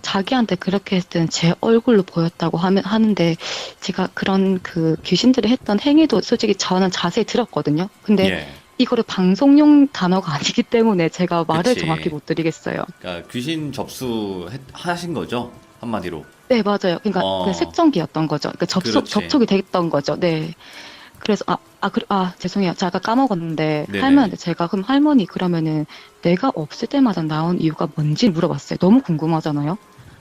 자기한테 그렇게 했을 때는 제 얼굴로 보였다고 하는데 제가 그런 그 귀신들이 했던 행위도 솔직히 저는 자세히 들었거든요. 근데 예. 이거를 방송용 단어가 아니기 때문에 제가 말을 그치. 정확히 못 드리겠어요. 그러니까 귀신 접수 하신 거죠? 한마디로. 네, 맞아요. 그러니까 그 색정기였던 거죠. 그러니까 그렇지. 접촉이 됐던 거죠. 네. 그래서 죄송해요. 제가 까먹었는데 네네. 할머니한테 제가 그럼 할머니 그러면은 내가 없을 때마다 나온 이유가 뭔지 물어봤어요. 너무 궁금하잖아요.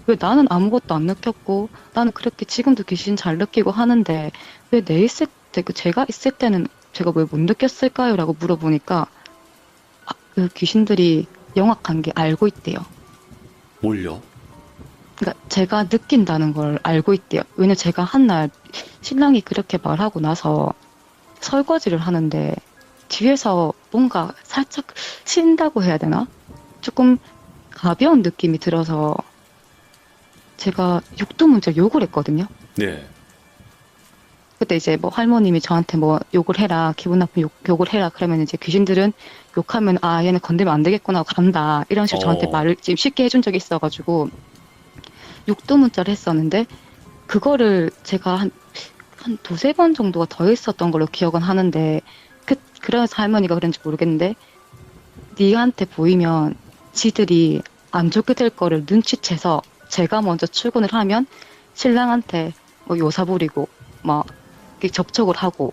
왜 나는 아무것도 안 느꼈고 나는 그렇게 지금도 귀신 잘 느끼고 하는데 왜 제가 있을 때는 제가 왜 못 느꼈을까요? 라고 물어보니까 그 귀신들이 영악한 게 알고 있대요. 뭘요? 그러니까 제가 느낀다는 걸 알고 있대요. 왜냐면 제가 한날 신랑이 그렇게 말하고 나서 설거지를 하는데 뒤에서 뭔가 살짝 쉰다고 해야 되나? 조금 가벼운 느낌이 들어서 제가 육두문자 욕을 했거든요. 네. 그때 이제 뭐 할머님이 저한테 뭐 욕을 해라, 기분 나쁜 욕을 해라 그러면 이제 귀신들은 욕하면 얘는 건들면 안 되겠구나 하고 간다 이런 식으로 저한테 말을 지금 쉽게 해준 적이 있어가지고 육두문자를 했었는데 그거를 제가 한 두세 번 정도가 더 있었던 걸로 기억은 하는데 그래서 할머니가 그런지 모르겠는데 니한테 보이면 지들이 안 좋게 될 거를 눈치채서 제가 먼저 출근을 하면 신랑한테 뭐 요사 부리고 막 이렇게 접촉을 하고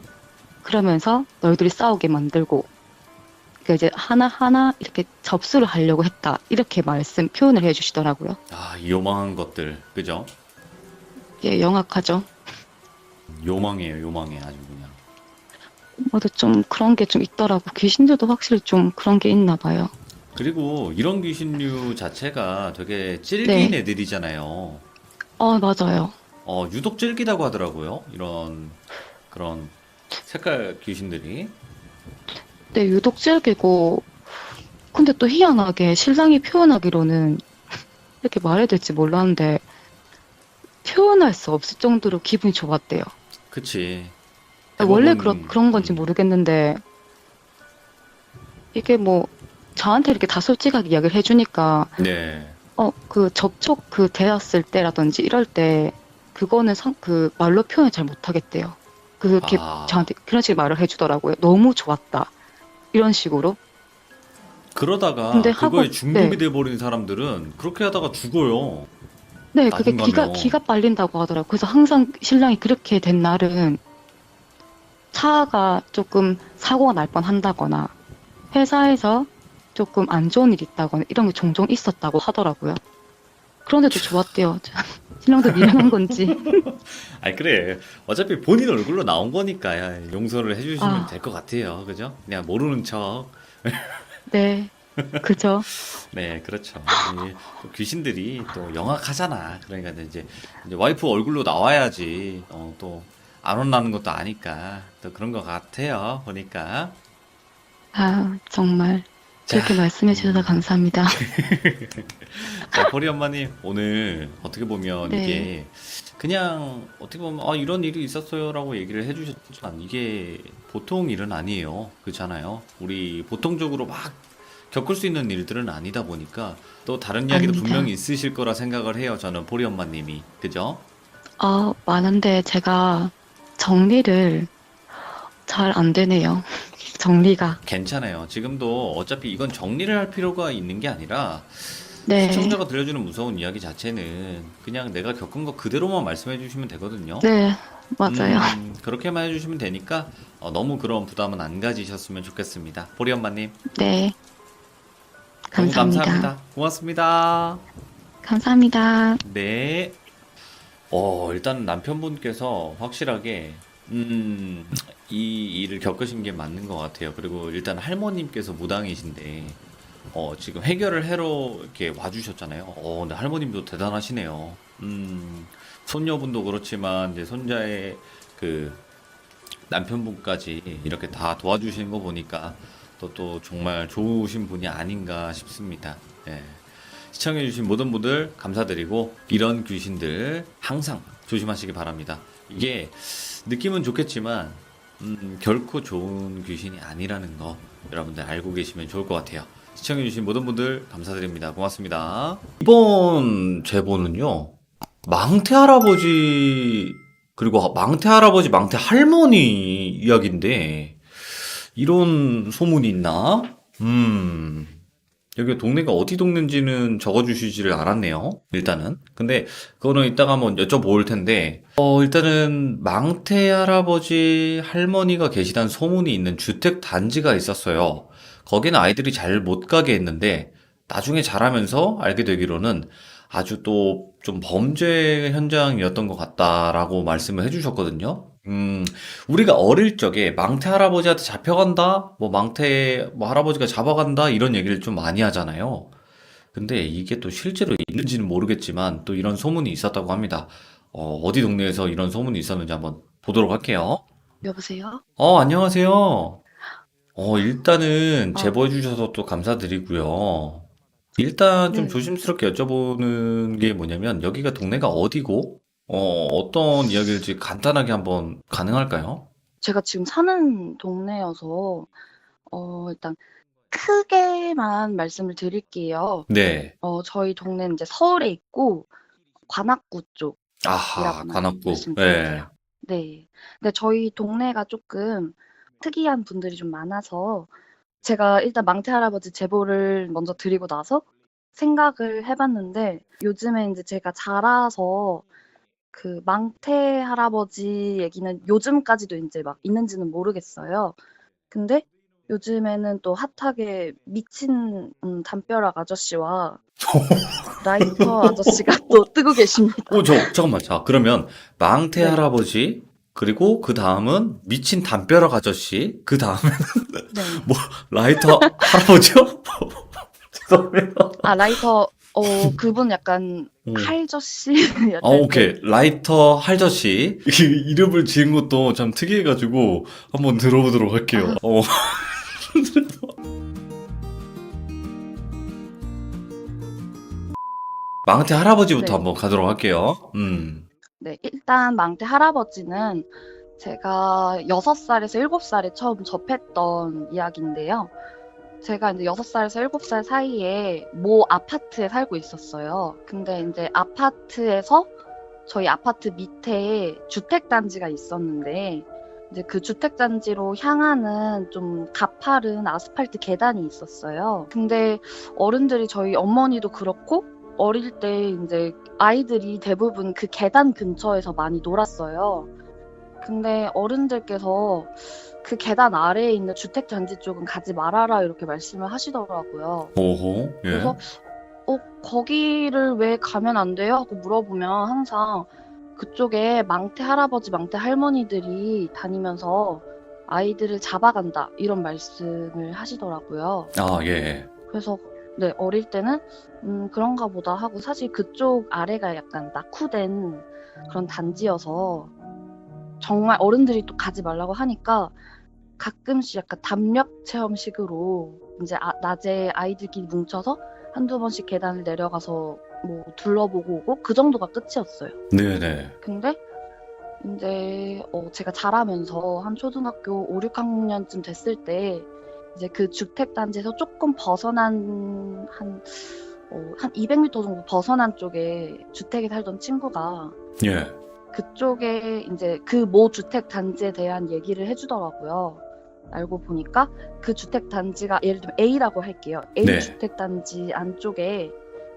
그러면서 너희들이 싸우게 만들고 그러니까 이제 하나하나 이렇게 접수를 하려고 했다 이렇게 표현을 해주시더라고요. 이 요망한 것들, 그죠? 예, 영악하죠. 요망해요, 요망해 아주 그냥. 맞아, 좀 그런 게 좀 있더라고. 귀신들도 확실히 좀 그런 게 있나 봐요. 그리고 이런 귀신류 자체가 되게 질긴 네. 애들이잖아요. 맞아요. 유독 질기다고 하더라고요. 이런 그런 색깔 귀신들이. 네, 유독 질기고, 근데 또 희한하게 신랑이 표현하기로는 이렇게 말해야 될지 몰랐는데, 표현할 수 없을 정도로 기분이 좋았대요. 그치. 원래 대부분, 그런 건지 모르겠는데, 이게 뭐, 저한테 이렇게 다 솔직하게 이야기를 해주니까, 네. 그 접촉 되었을 때라든지 이럴 때, 그거는 그 말로 표현을 잘 못하겠대요. 그렇게 아, 저한테 그런 식으로 말을 해주더라고요. 너무 좋았다. 이런 식으로. 근데 그러다가 그거에 네. 중독이 돼버린 사람들은 그렇게 하다가 죽어요. 네, 그게 나중 가면. 기가 빨린다고 하더라고요. 그래서 항상 신랑이 그렇게 된 날은 차가 조금 사고가 날 뻔한다거나 회사에서 조금 안 좋은 일이 있다거나 이런 게 종종 있었다고 하더라고요. 그런데도 좋았대요. 신랑도 미련한 건지. 아니, 그래. 어차피 본인 얼굴로 나온 거니까 용서를 해주시면 아, 될 것 같아요. 그죠? 그냥 모르는 척. 네. 그죠? 네, 그렇죠. 또 귀신들이 또 영악하잖아. 그러니까 이제 와이프 얼굴로 나와야지, 또 안 혼나는 것도 아니까. 또 그런 것 같아요. 보니까. 아, 정말. 자, 그렇게 말씀해 주셔서 음, 감사합니다. 자, 보리 엄마님, 오늘 어떻게 보면 네. 이게 그냥 어떻게 보면 이런 일이 있었어요라고 얘기를 해주셨지만 이게 보통 일은 아니에요. 그렇잖아요. 우리 보통적으로 막 겪을 수 있는 일들은 아니다 보니까 또 다른 이야기도 분명히 아닙니다. 있으실 거라 생각을 해요. 저는 보리 엄마님이. 그죠? 많은데 제가 정리를 잘 안 되네요. 정리가. 괜찮아요. 지금도 어차피 이건 정리를 할 필요가 있는 게 아니라 네. 시청자가 들려주는 무서운 이야기 자체는 그냥 내가 겪은 거 그대로만 말씀해 주시면 되거든요. 네. 맞아요. 그렇게만 해주시면 되니까 너무 그런 부담은 안 가지셨으면 좋겠습니다. 보리 엄마님, 네. 너무 감사합니다. 감사합니다. 고맙습니다. 감사합니다. 네. 일단 남편분께서 확실하게, 이 일을 겪으신 게 맞는 것 같아요. 그리고 일단 할머님께서 무당이신데, 지금 해결을 해로 이렇게 와주셨잖아요. 근데 할머님도 대단하시네요. 손녀분도 그렇지만, 이제 손자의 그 남편분까지 이렇게 다 도와주시는 거 보니까 또 정말 좋으신 분이 아닌가 싶습니다. 예. 시청해주신 모든 분들 감사드리고 이런 귀신들 항상 조심하시기 바랍니다. 이게 느낌은 좋겠지만 결코 좋은 귀신이 아니라는 거 여러분들 알고 계시면 좋을 것 같아요. 시청해주신 모든 분들 감사드립니다. 고맙습니다. 이번 제보는요. 망태 할아버지 그리고 망태 할아버지, 망태 할머니 이야기인데 이런 소문이 있나? 여기 동네가 어디 동네인지는 적어주시지를 않았네요. 일단은. 근데 그거는 이따가 한번 여쭤볼 텐데 일단은 망태 할아버지, 할머니가 계시다는 소문이 있는 주택 단지가 있었어요. 거기는 아이들이 잘 못 가게 했는데 나중에 자라면서 알게 되기로는 아주 또 좀 범죄 현장이었던 것 같다라고 말씀을 해주셨거든요. 우리가 어릴 적에 망태 할아버지한테 잡혀간다? 뭐 망태 뭐 할아버지가 잡아간다? 이런 얘기를 좀 많이 하잖아요. 근데 이게 또 실제로 있는지는 모르겠지만 또 이런 소문이 있었다고 합니다. 어디 동네에서 이런 소문이 있었는지 한번 보도록 할게요. 여보세요? 안녕하세요. 일단은 어, 제보해 주셔서 또 감사드리고요. 일단 좀 네. 조심스럽게 여쭤보는 게 뭐냐면 여기가 동네가 어디고 어떤 이야기일지 간단하게 한번 가능할까요? 제가 지금 사는 동네여서, 일단 크게만 말씀을 드릴게요. 네. 저희 동네는 이제 서울에 있고, 관악구 아하, 쪽이라고만 관악구. 말씀드릴게요. 네. 네. 근데 저희 동네가 조금 특이한 분들이 좀 많아서, 제가 일단 망태 할아버지 제보를 먼저 드리고 나서 생각을 해봤는데, 요즘에 이제 제가 자라서 그 망태 할아버지 얘기는 요즘까지도 이제 막 있는지는 모르겠어요. 근데 요즘에는 또 핫하게 미친 담벼락 아저씨와 라이터 아저씨가 또 뜨고 계십니다. 잠깐만. 자, 그러면 망태 네. 할아버지, 그리고 그 다음은 미친 담벼락 아저씨. 그 다음에 네. 뭐 라이터 할아버지요? 죄송해요. 아, 라이터, 그분 약간 음. 할저씨? 아, 오케이. 라이터 할저씨. 이름을 지은 것도 참 특이해가지고 한번 들어보도록 할게요. 망태 할아버지부터 네. 한번 가도록 할게요. 네, 일단 망태 할아버지는 제가 6살에서 7살에 처음 접했던 이야기인데요. 제가 이제 6살에서 7살 사이에 모 아파트에 살고 있었어요. 근데 이제 아파트에서 저희 아파트 밑에 주택단지가 있었는데, 이제 그 주택단지로 향하는 좀 가파른 아스팔트 계단이 있었어요. 근데 어른들이 저희 어머니도 그렇고, 어릴 때 이제 아이들이 대부분 그 계단 근처에서 많이 놀았어요. 근데 어른들께서 그 계단 아래에 있는 주택단지 쪽은 가지 말아라 이렇게 말씀을 하시더라고요. 오호, 예. 그래서 거기를 왜 가면 안 돼요? 하고 물어보면 항상 그쪽에 망태 할아버지, 망태 할머니들이 다니면서 아이들을 잡아간다 이런 말씀을 하시더라고요. 아, 예. 그래서 네, 어릴 때는 그런가 보다 하고 사실 그쪽 아래가 약간 낙후된 그런 단지여서 정말 어른들이 또 가지 말라고 하니까 가끔씩 약간 담력 체험식으로 이제 낮에 아이들끼리 뭉쳐서 한두 번씩 계단을 내려가서 뭐 둘러보고 오고 그 정도가 끝이었어요. 네네. 근데 이제 제가 자라면서 한 초등학교 5, 6학년쯤 됐을 때 이제 그 주택단지에서 조금 벗어난 한 200m 정도 벗어난 쪽에 주택에 살던 친구가 예. 그쪽에 이제 그 모 주택단지에 대한 얘기를 해주더라고요. 알고 보니까 그 주택단지가 예를 들면 A라고 할게요. A 네. 주택단지 안쪽에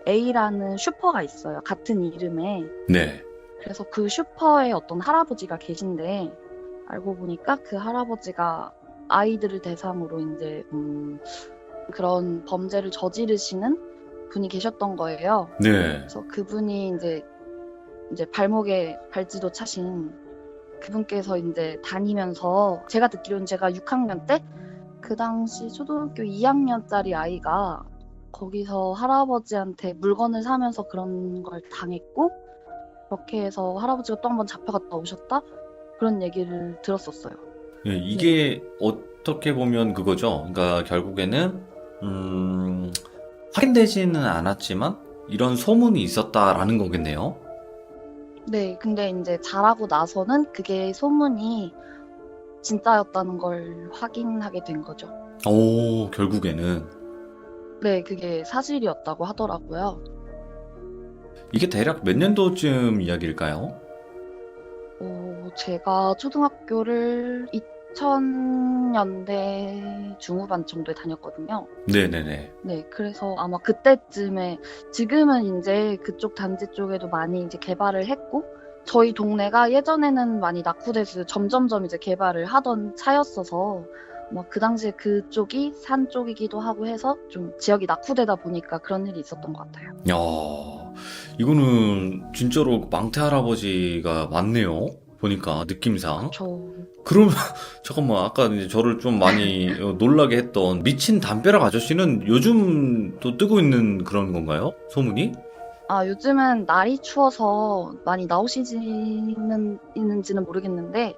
A라는 슈퍼가 있어요. 같은 이름에. 네. 그래서 그 슈퍼에 어떤 할아버지가 계신데 알고 보니까 그 할아버지가 아이들을 대상으로 이제 그런 범죄를 저지르시는 분이 계셨던 거예요. 네. 그래서 그분이 이제 발목에 발찌도 차신 그분께서 이제 다니면서 제가 듣기로는 제가 6학년 때 그 당시 초등학교 2학년짜리 아이가 거기서 할아버지한테 물건을 사면서 그런 걸 당했고 그렇게 해서 할아버지가 또 한 번 잡혀갔다 오셨다 그런 얘기를 들었었어요. 예, 이게 어떻게 보면 그거죠. 그러니까 결국에는 확인되지는 않았지만 이런 소문이 있었다라는 거겠네요. 네, 근데 이제 자라고 나서는 그게 소문이 진짜였다는 걸 확인하게 된 거죠. 오, 결국에는 네, 그게 사실이었다고 하더라고요. 이게 대략 몇 년도쯤 이야기일까요? 제가 초등학교를 2000년대 중후반 정도에 다녔거든요. 네네네. 네, 그래서 아마 그때쯤에 지금은 이제 그쪽 단지 쪽에도 많이 이제 개발을 했고 저희 동네가 예전에는 많이 낙후돼서 점점점 이제 개발을 하던 차였어서 막 그 당시에 그쪽이 산 쪽이기도 하고 해서 좀 지역이 낙후되다 보니까 그런 일이 있었던 것 같아요. 야, 이거는 진짜로 망태 할아버지가 맞네요. 보니까 느낌상. 그러면 잠깐만, 아까 이제 저를 좀 많이 놀라게 했던 미친 담벼락 아저씨는 요즘 또 뜨고 있는 그런 건가요? 소문이? 요즘은 날이 추워서 많이 나오시지는 있는지는 모르겠는데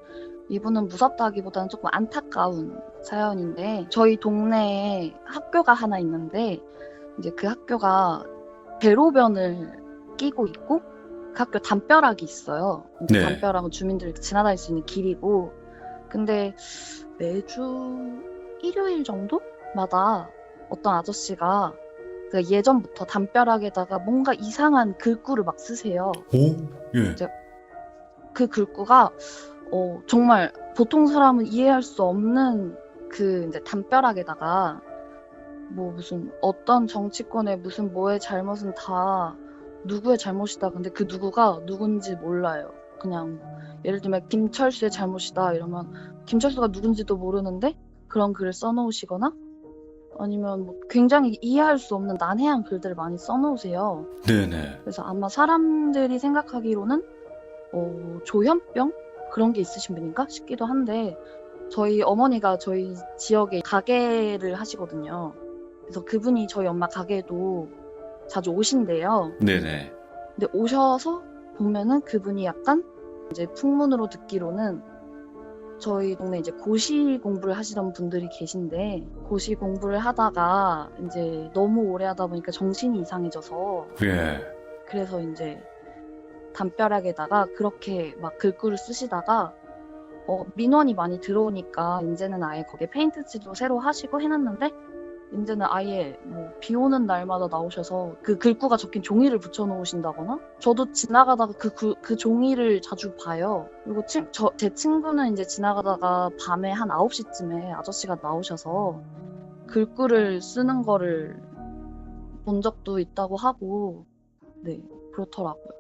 이분은 무섭다기보다는 조금 안타까운 사연인데 저희 동네에 학교가 하나 있는데 이제 그 학교가 대로변을 끼고 있고 그 학교 담벼락이 있어요. 네. 담벼락은 주민들이 지나다닐 수 있는 길이고 근데 매주 일요일 정도마다 어떤 아저씨가 그 예전부터 담벼락에다가 뭔가 이상한 글귀를 막 쓰세요. 오, 예. 그 글귀가 정말 보통 사람은 이해할 수 없는 그 이제 담벼락에다가 뭐 무슨 어떤 정치권의 무슨 뭐의 잘못은 다 누구의 잘못이다. 근데 그 누구가 누군지 몰라요. 그냥 예를 들면 김철수의 잘못이다 이러면 김철수가 누군지도 모르는데 그런 글을 써놓으시거나 아니면 뭐 굉장히 이해할 수 없는 난해한 글들을 많이 써놓으세요. 네네. 그래서 아마 사람들이 생각하기로는 조현병 그런 게 있으신 분인가 싶기도 한데 저희 어머니가 저희 지역에 가게를 하시거든요. 그래서 그분이 저희 엄마 가게에도 자주 오신대요. 네네. 근데 오셔서 보면은 그분이 약간 이제 풍문으로 듣기로는 저희 동네 이제 고시 공부를 하시던 분들이 계신데 고시 공부를 하다가 이제 너무 오래 하다 보니까 정신이 이상해져서 예. 그래서 이제 담벼락에다가 그렇게 막 글귀를 쓰시다가 민원이 많이 들어오니까 이제는 아예 거기에 페인트칠도 새로 하시고 해놨는데 이제는 아예 뭐 비 오는 날마다 나오셔서 그 글귀가 적힌 종이를 붙여놓으신다거나 저도 지나가다가 그 종이를 자주 봐요. 그리고 제 친구는 이제 지나가다가 밤에 한 9시쯤에 아저씨가 나오셔서 글귀를 쓰는 거를 본 적도 있다고 하고 네 그렇더라고요.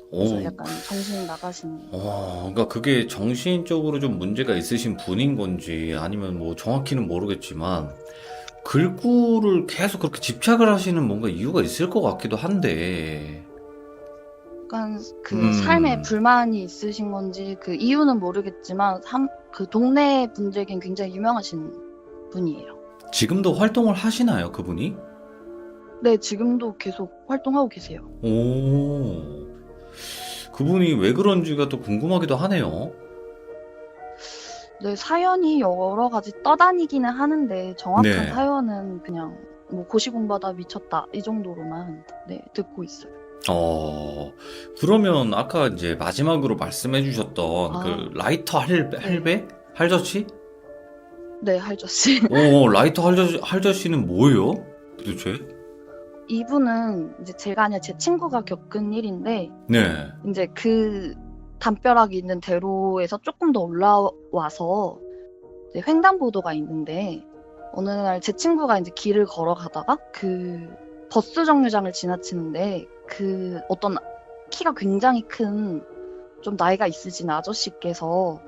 그래서 오, 약간 정신이 나가신 그러니까 그게 정신적으로 좀 문제가 있으신 분인 건지 아니면 뭐 정확히는 모르겠지만 글귀를 계속 그렇게 집착을 하시는 뭔가 이유가 있을 것 같기도 한데. 약간 그 삶에 불만이 있으신 건지 그 이유는 모르겠지만 그 동네 분들에겐 굉장히 유명하신 분이에요. 지금도 활동을 하시나요, 그분이? 네, 지금도 계속 활동하고 계세요. 오, 그분이 왜 그런지가 또 궁금하기도 하네요. 네, 사연이 여러 가지 떠다니기는 하는데 정확한 네. 사연은 그냥 뭐 고시 공부하다 미쳤다 이 정도로만 네, 듣고 있어요. 그러면 아까 이제 마지막으로 말씀해 주셨던 그 라이터 할배? 할저씨? 네, 할저씨. 라이터 할저씨는 뭐예요? 도대체? 이분은 이제 제가 아니라 제 친구가 겪은 일인데 네. 이제 그 담벼락이 있는 대로에서 조금 더 올라와서 이제 횡단보도가 있는데 어느 날 제 친구가 이제 길을 걸어가다가 그 버스 정류장을 지나치는데 그 어떤 키가 굉장히 큰 좀 나이가 있으신 아저씨께서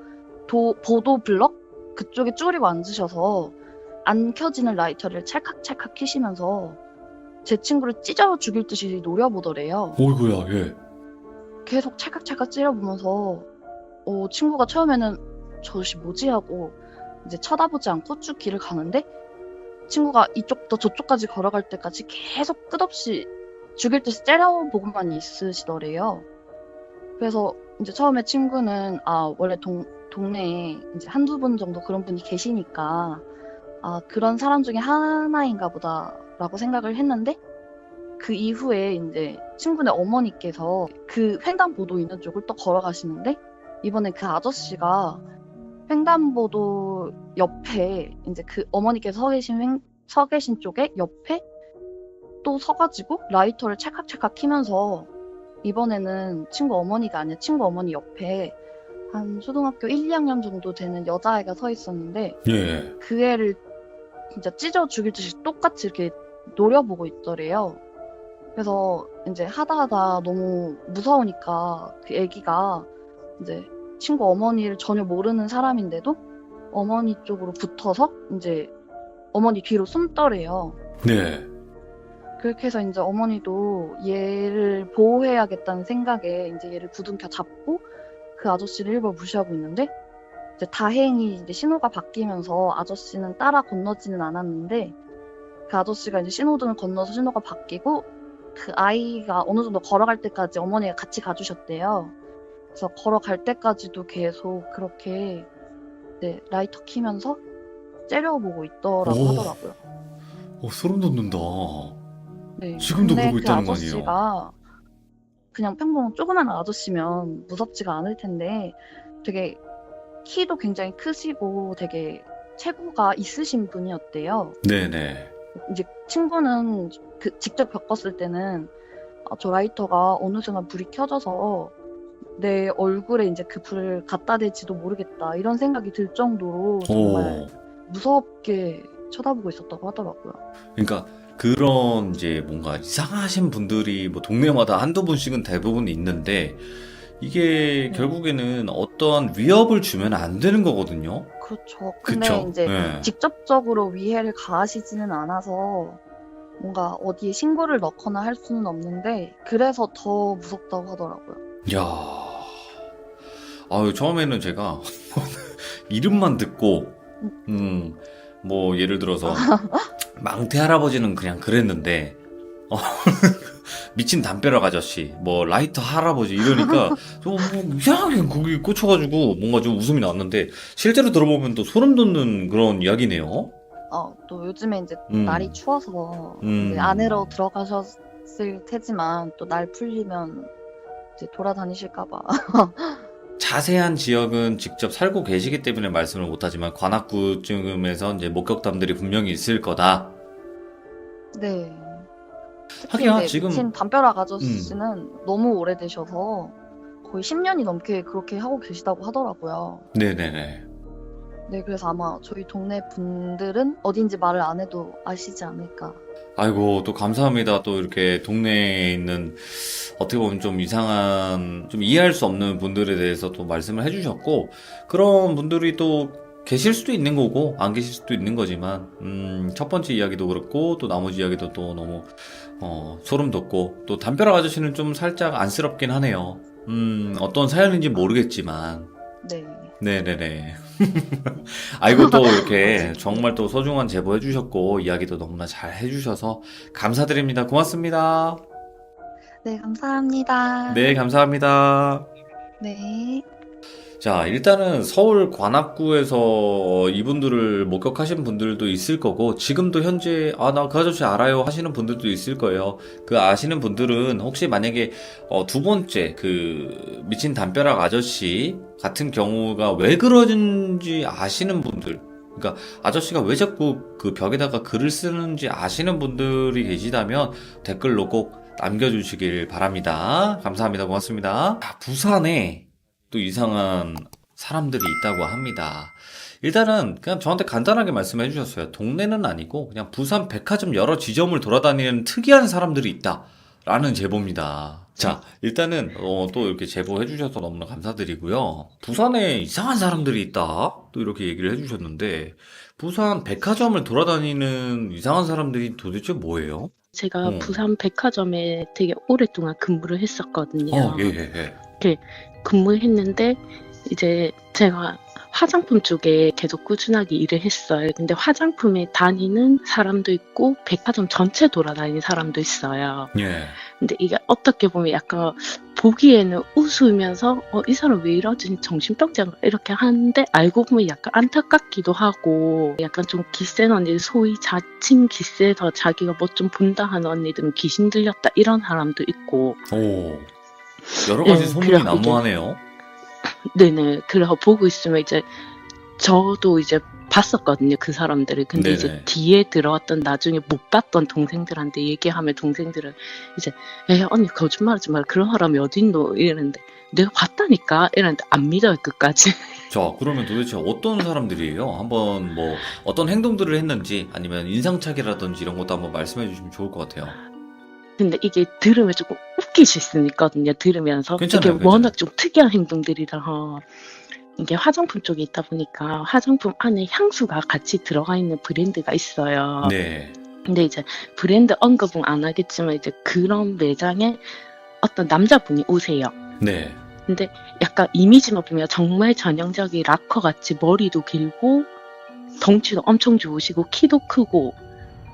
보도 블럭 그쪽에 쭈그리고 앉으셔서 안 켜지는 라이터를 찰칵찰칵 켜시면서 제 친구를 찢어 죽일 듯이 노려보더래요. 어이구야, 예. 계속 찰칵찰칵 찌려보면서 친구가 처음에는 저것이 뭐지 하고 이제 쳐다보지 않고 쭉 길을 가는데 친구가 이쪽부터 저쪽까지 걸어갈 때까지 계속 끝없이 죽일 듯이 째려보고만 있으시더래요. 그래서 이제 처음에 친구는 원래 동네에 이제 한두 분 정도 그런 분이 계시니까 그런 사람 중에 하나인가 보다라고 생각을 했는데 그 이후에 이제 친구네 어머니께서 그 횡단보도 있는 쪽을 또 걸어가시는데 이번에 그 아저씨가 횡단보도 옆에 이제 그 어머니께서 서 계신 쪽에 옆에 또 서가지고 라이터를 찰칵찰칵 켜면서 이번에는 친구 어머니가 아니라 친구 어머니 옆에 한 초등학교 1, 2학년 정도 되는 여자아이가 서 있었는데 예. 그 애를 진짜 찢어 죽일 듯이 똑같이 이렇게 노려보고 있더래요. 그래서 이제 하다 너무 무서우니까 그 애기가 이제 친구 어머니를 전혀 모르는 사람인데도 어머니 쪽으로 붙어서 이제 어머니 뒤로 숨더래요. 네. 그렇게 해서 이제 어머니도 얘를 보호해야겠다는 생각에 이제 얘를 부둥켜 잡고 그 아저씨를 일부러 무시하고 있는데 이제 다행히 이제 신호가 바뀌면서 아저씨는 따라 건너지는 않았는데 그 아저씨가 이제 신호등을 건너서 신호가 바뀌고 그 아이가 어느 정도 걸어갈 때까지 어머니가 같이 가주셨대요. 그래서 걸어갈 때까지도 계속 그렇게 네, 라이터 키면서 째려보고 있더라고 하더라고요. 소름 돋는다. 네. 지금도 근데 그러고 그 있다는 거 아니에요? 아저씨가 그냥 평범한 조그만 아저씨면 무섭지가 않을 텐데 되게 키도 굉장히 크시고 되게 체구가 있으신 분이었대요. 네네. 이제 친구는 직접 겪었을 때는 저 라이터가 어느 순간 불이 켜져서 내 얼굴에 이제 그 불을 갖다 대지도 모르겠다 이런 생각이 들 정도로 정말 무섭게 쳐다보고 있었다고 하더라고요. 그러니까 그런 이제 뭔가 이상하신 분들이 뭐 동네마다 한두 분씩은 대부분 있는데 이게 결국에는 어떠한 위협을 주면 안 되는 거거든요. 그렇죠. 근데 그쵸? 이제 네. 직접적으로 위해를 가하시지는 않아서 뭔가 어디에 신고를 넣거나 할 수는 없는데 그래서 더 무섭다고 하더라고요. 야, 아유, 처음에는 제가 이름만 듣고, 뭐, 예를 들어서, 망태 할아버지는 그냥 그랬는데, 어, 미친 담벼락 아저씨, 뭐, 라이터 할아버지 이러니까, 좀 뭐, 이상하게 거기 꽂혀가지고, 뭔가 좀 웃음이 나왔는데, 실제로 들어보면 또 소름 돋는 그런 이야기네요. 또 요즘에 이제 음. 날이 추워서 음. 이제 안으로 들어가셨을 테지만 또 날 풀리면 이제 돌아다니실까봐. 자세한 지역은 직접 살고 계시기 때문에 말씀을 못하지만, 관악구쯤에서 이제 목격담들이 분명히 있을 거다. 네. 특히 하기야, 이제 지금, 미친 담벼락 아저씨는 너무 오래되셔서 거의 10년이 넘게 그렇게 하고 계시다고 하더라고요. 네네네. 네, 그래서 아마 저희 동네 분들은 어딘지 말을 안 해도 아시지 않을까. 아이고, 또 감사합니다. 또 이렇게 동네에 있는 어떻게 보면 좀 이상한, 좀 이해할 수 없는 분들에 대해서 또 말씀을 해주셨고, 그런 분들이 또 계실 수도 있는 거고, 안 계실 수도 있는 거지만, 첫 번째 이야기도 그렇고, 또 나머지 이야기도 또 너무, 소름 돋고, 또 담벼락 아저씨는 좀 살짝 안쓰럽긴 하네요. 어떤 사연인지 모르겠지만, 네. 네네네. 아이고, 또 이렇게 정말 또 소중한 제보 해주셨고, 이야기도 너무나 잘 해주셔서 감사드립니다. 고맙습니다. 네, 감사합니다. 네, 감사합니다. 네. 자, 일단은 서울 관악구에서 이분들을 목격하신 분들도 있을 거고, 지금도 현재, 나 그 아저씨 알아요 하시는 분들도 있을 거예요. 그 아시는 분들은 혹시 만약에, 두 번째, 그, 미친 담벼락 아저씨 같은 경우가 왜 그러는지 아시는 분들, 그러니까 아저씨가 왜 자꾸 그 벽에다가 글을 쓰는지 아시는 분들이 계시다면 댓글로 꼭 남겨주시길 바랍니다. 감사합니다. 고맙습니다. 부산에 또 이상한 사람들이 있다고 합니다. 일단은 그냥 저한테 간단하게 말씀해 주셨어요. 동네는 아니고 그냥 부산 백화점 여러 지점을 돌아다니는 특이한 사람들이 있다. 라는 제보입니다. 자, 일단은 또 이렇게 제보해 주셔서 너무나 감사드리고요. 부산에 이상한 사람들이 있다. 또 이렇게 얘기를 해 주셨는데 부산 백화점을 돌아다니는 이상한 사람들이 도대체 뭐예요? 제가 부산 백화점에 되게 오랫동안 근무를 했었거든요. 예. 근무했는데 이제 제가 화장품 쪽에 계속 꾸준하게 일을 했어요. 근데 화장품에 다니는 사람도 있고 백화점 전체 돌아다니는 사람도 있어요. 예. 근데 이게 어떻게 보면 약간 보기에는 웃으면서 이 사람 왜 이러지? 정신병자인가? 이렇게 하는데 알고 보면 약간 안타깝기도 하고 약간 좀 기센 언니들 소위 자칭 기세서 자기가 뭐 좀 본다 하는 언니들은 귀신 들렸다 이런 사람도 있고 오. 여러 가지 네, 소문이 그래서 난무하네요. 네네. 그래서 보고 있으면 이제 저도 이제 봤었거든요, 그 사람들을. 근데 이제 네네. 뒤에 들어왔던 나중에 못 봤던 동생들한테 얘기하면 동생들은 이제 언니 거짓말하지 마. 그런 사람이 어딨노? 이러는데 내가 봤다니까? 이러는데 안 믿어요, 끝까지. 자, 그러면 도대체 어떤 사람들이에요? 한번 뭐 어떤 행동들을 했는지 아니면 인상착의라든지 이런 것도 한번 말씀해 주시면 좋을 것 같아요. 근데 이게 들으면 조금 웃기실 수는 있거든요, 들으면서. 괜찮아요, 이게 워낙 괜찮아요. 좀 특이한 행동들이라 이게 화장품 쪽에 있다 보니까 화장품 안에 향수가 같이 들어가 있는 브랜드가 있어요. 네. 근데 이제 브랜드 언급은 안 하겠지만 이제 그런 매장에 어떤 남자분이 오세요. 네. 근데 약간 이미지만 보면 정말 전형적인 락커 같이 머리도 길고 덩치도 엄청 좋으시고 키도 크고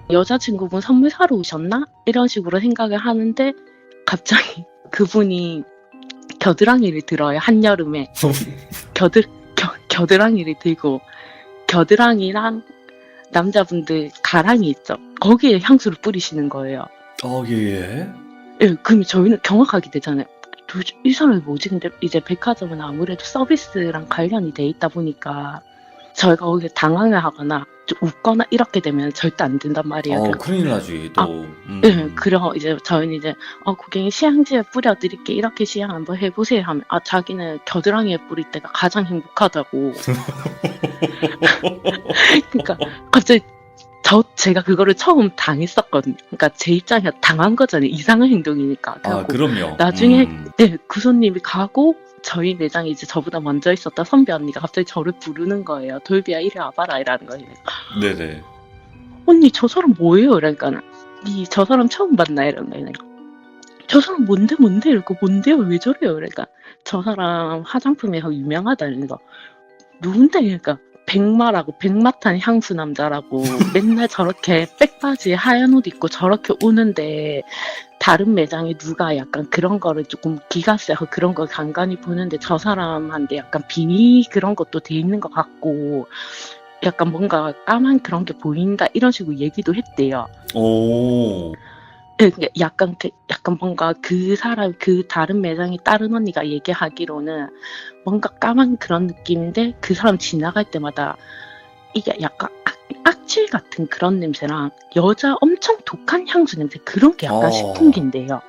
여자친구분 선물 사러 오셨나? 이런 식으로 생각을 하는데 갑자기 그분이 겨드랑이를 들어요. 한여름에 겨드랑이를 들고 겨드랑이랑 남자분들 가랑이 있죠. 거기에 향수를 뿌리시는 거예요. 예. 예, 그럼 저희는 경악하게 되잖아요. 도대체 이 사람이 뭐지? 근데 이제 백화점은 아무래도 서비스랑 관련이 돼 있다 보니까 저희가 거기서 당황을 하거나 좀 웃거나 이렇게 되면 절대 안 된단 말이에요. 큰일 나지, 또. 네, 그래서 이제 저희는 이제 고객님 시향지에 뿌려드릴게 이렇게 시향 한번 해보세요 하면 자기는 겨드랑이에 뿌릴 때가 가장 행복하다고. 그러니까 갑자기 제가 그거를 처음 당했었거든요. 그러니까 제 입장에서 당한 거잖아요. 이상한 행동이니까. 그럼요. 나중에 네, 그 손님이 가고 저희 매장에 이제 저보다 먼저 있었던 선배 언니가 갑자기 저를 부르는 거예요. 돌비야 이리 와봐라 이라는 거예요. 네네. 언니 저 사람 뭐예요? 이러니까 저 사람 처음 봤나 이런 거예요. 저 사람 뭔데 이러고 뭔데요 왜 저래요 그러니까 저 사람 화장품에서 유명하다니까 누군데 그러니까 백마라고 백마탄 향수 남자라고 맨날 저렇게 백바지에 하얀 옷 입고 저렇게 오는데 다른 매장에 누가 약간 그런 거를 조금 기가 세서 그런 걸 간간히 보는데 저 사람한테 약간 비니 그런 것도 돼 있는 것 같고 약간 뭔가 까만 그런 게 보인다 이런 식으로 얘기도 했대요. 오, 예, 약간 뭔가 그 사람 그 다른 매장의 다른 언니가 얘기하기로는 뭔가 까만 그런 느낌인데 그 사람 지나갈 때마다 이게 약간 악취 같은 그런 냄새랑 여자 엄청 독한 향수 냄새 그런 게 약간씩 어. 풍긴대요.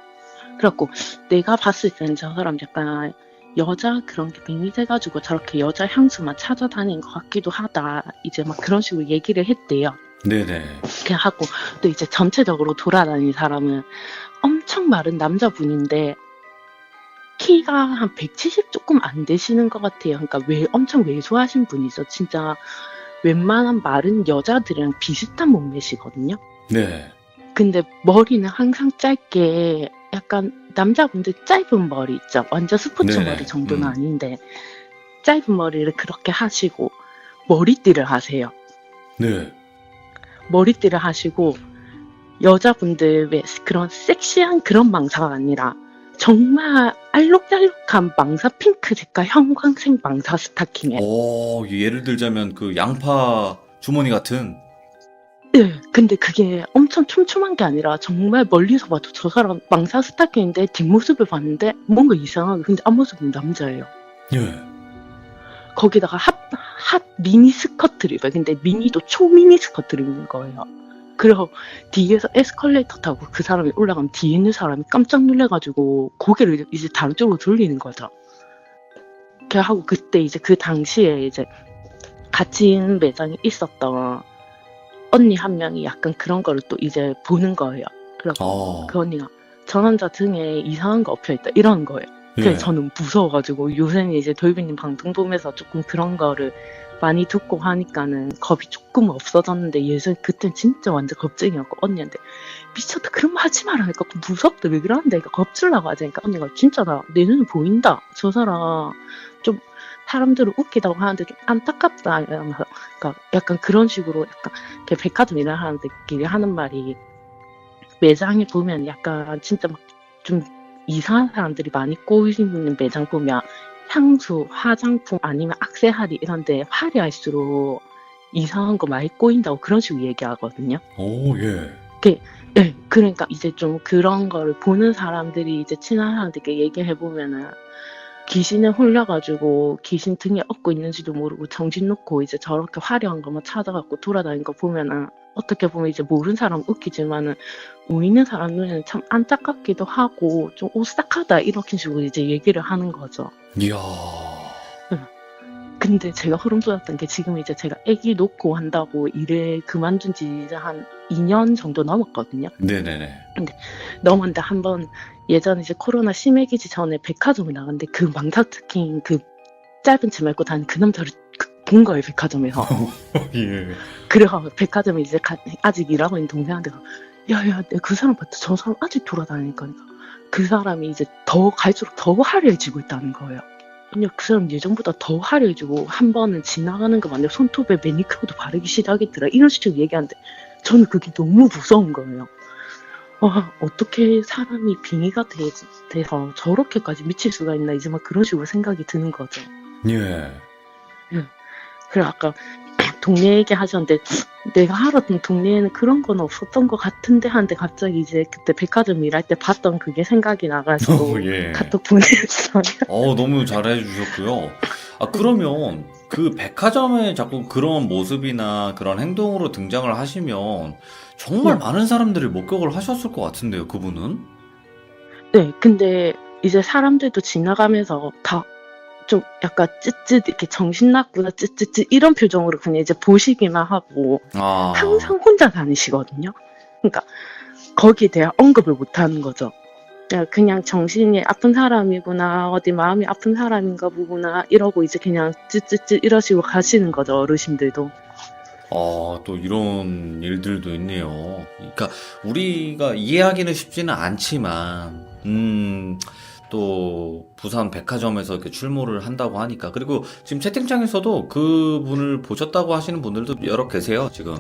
그래갖고 내가 봤을 때는 저 사람 약간 여자 그런 게 빙의돼가지고 저렇게 여자 향수만 찾아다니는 것 같기도 하다. 이제 막 그런 식으로 얘기를 했대요. 네네. 그냥 하고 또 이제 전체적으로 돌아다니는 사람은 엄청 마른 남자분인데 키가 한 170 조금 안 되시는 것 같아요. 그러니까 엄청 왜소하신 분이죠. 진짜 웬만한 마른 여자들이랑 비슷한 몸매시거든요. 네. 근데 머리는 항상 짧게 약간 남자분들 짧은 머리 있죠. 완전 스포츠 네네. 머리 정도는 아닌데 짧은 머리를 그렇게 하시고 머리띠를 하세요. 네. 머리띠를 하시고 여자분들 왜 그런 섹시한 그런 망사가 아니라 정말 알록달록한 망사 핑크 색깔 형광색 망사 스타킹에 예를 들자면 그 양파 주머니 같은. 네, 근데 그게 엄청 촘촘한 게 아니라 정말 멀리서 봐도 저 사람 망사 스타킹인데 뒷모습을 봤는데 뭔가 이상하게 근데 앞모습은 남자예요. 예. 거기다가 핫 미니 스커트를 입어요. 근데 미니도 초미니 스커트를 입는 거예요. 그래서 뒤에서 에스컬레이터 타고 그 사람이 올라가면 뒤에 있는 사람이 깜짝 놀래가지고 고개를 이제 다른 쪽으로 돌리는 거죠. 그래 하고 그때 이제 그 당시에 이제 같이 있는 매장에 있었던 언니 한 명이 약간 그런 거를 또 이제 보는 거예요. 그래서 그 언니가 저 남자 등에 이상한 거 엎혀있다 이러는 거예요. 그래서 예. 저는 무서워가지고 요새는 이제 돌비님 방송 보면서 조금 그런 거를 많이 듣고 하니까는 겁이 조금 없어졌는데 예전 그땐 진짜 완전 겁쟁이였고 언니한테 미쳤다 그런 말 하지 말라니까 무섭다 왜 그러는데 겁주려고 하자니까 언니가 진짜 내 눈에 보인다 저 사람 좀 사람들을 웃기다고 하는데 좀 안타깝다 이러면서 그러니까 약간 그런 식으로 약간 백화점 일을 하는데끼리 하는 말이 매장에 보면 약간 진짜 막 좀 이상한 사람들이 많이 꼬이는 매장 보면 향수, 화장품 아니면 액세서리 이런데 화려할수록 이상한 거 많이 꼬인다고 그런 식으로 얘기하거든요. 오, 예. 네, 그러니까 이제 좀 그런 거를 보는 사람들이 이제 친한 사람들께 얘기해 보면은 귀신에 홀려가지고 귀신 등에 업고 있는지도 모르고 정신 놓고 이제 저렇게 화려한 것만 찾아갖고 돌아다니는 거 보면은 어떻게 보면 이제 모르는 사람 웃기지만은 보이는 사람 눈에는 참 안타깝기도 하고 좀 오싹하다 이렇게 식으로 이제 얘기를 하는 거죠. 이야. 근데 제가 소름 돋았던 게 지금 이제 제가 아기 놓고 한다고 일을 그만둔 지 이제 한 2년 정도 넘었거든요. 네네네. 넘었는데 한번 예전에 이제 코로나 심해지기 전에 백화점에 나갔는데 그 망사 스킨 그 짧은 치마 입고 다니는 그 남자를 본 거예요 백화점에서. 예. 그래서 백화점에 이제 아직 일하고 있는 동생한테 야야 내가 그 사람 봤다 저 사람 아직 돌아다니니까 그 사람이 이제 더 갈수록 더 화려해지고 있다는 거예요. 그냥 그 사람 예전보다 더 화려해지고 한 번은 지나가는 거 맞는데 손톱에 매니큐어도 바르기 시작했더라 이런 식으로 얘기하는데 저는 그게 너무 무서운 거예요. 어떻게 사람이 빙의가 돼서 저렇게까지 미칠 수가 있나 이제 막 그런 식으로 생각이 드는 거죠. 예. 그래 아까 동네 얘기 하셨는데 내가 알았던 동네에는 그런 건 없었던 것 같은데 하는데 갑자기 이제 그때 백화점 일할 때 봤던 그게 생각이 나가지고 예. 카톡 보냈어요. 너무 잘해 주셨고요. 그러면 그 백화점에 자꾸 그런 모습이나 그런 행동으로 등장을 하시면 정말 많은 사람들이 목격을 하셨을 것 같은데요, 그분은? 네, 근데 이제 사람들도 지나가면서 다 좀 약간 쯧쯧 이렇게 정신 났구나 쯧쯧쯧 이런 표정으로 그냥 이제 보시기만 하고 항상 혼자 다니시거든요. 그러니까 거기에 대한 언급을 못 하는 거죠. 그냥 정신이 아픈 사람이구나 어디 마음이 아픈 사람인가 보구나 이러고 이제 그냥 쯧쯧쯧 이러시고 가시는 거죠 어르신들도. 또 이런 일들도 있네요. 그러니까 우리가 이해하기는 쉽지는 않지만, 또 부산 백화점에서 이렇게 출몰을 한다고 하니까. 그리고 지금 채팅창에서도 그분을 보셨다고 하시는 분들도 여러 계세요, 지금.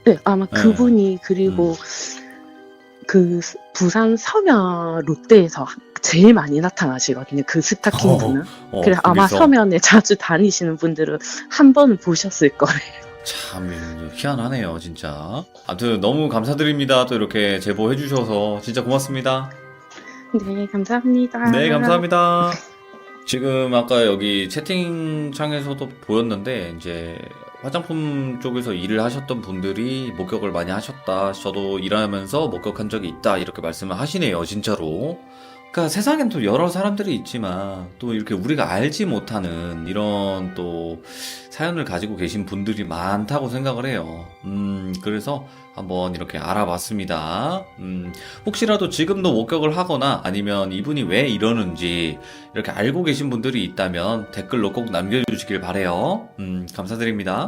네, 아마 네. 그분이 그리고 그 부산 서면 롯데에서 제일 많이 나타나시거든요. 그 스타킹 분은. 그래서 아마 거기서 서면에 자주 다니시는 분들은 한 번은 보셨을 거예요. 참 희한하네요, 진짜. 아무튼 너무 감사드립니다. 또 이렇게 제보해 주셔서 진짜 고맙습니다. 네, 감사합니다. 네, 감사합니다. 지금 아까 여기 채팅창에서도 보였는데, 이제 화장품 쪽에서 일을 하셨던 분들이 목격을 많이 하셨다. 저도 일하면서 목격한 적이 있다. 이렇게 말씀을 하시네요, 진짜로. 그러니까 세상엔 또 여러 사람들이 있지만, 또 이렇게 우리가 알지 못하는 이런 또 사연을 가지고 계신 분들이 많다고 생각을 해요. 그래서 한번 이렇게 알아봤습니다. 혹시라도 지금도 목격을 하거나 아니면 이분이 왜 이러는지 이렇게 알고 계신 분들이 있다면 댓글로 꼭 남겨주시길 바래요. 감사드립니다.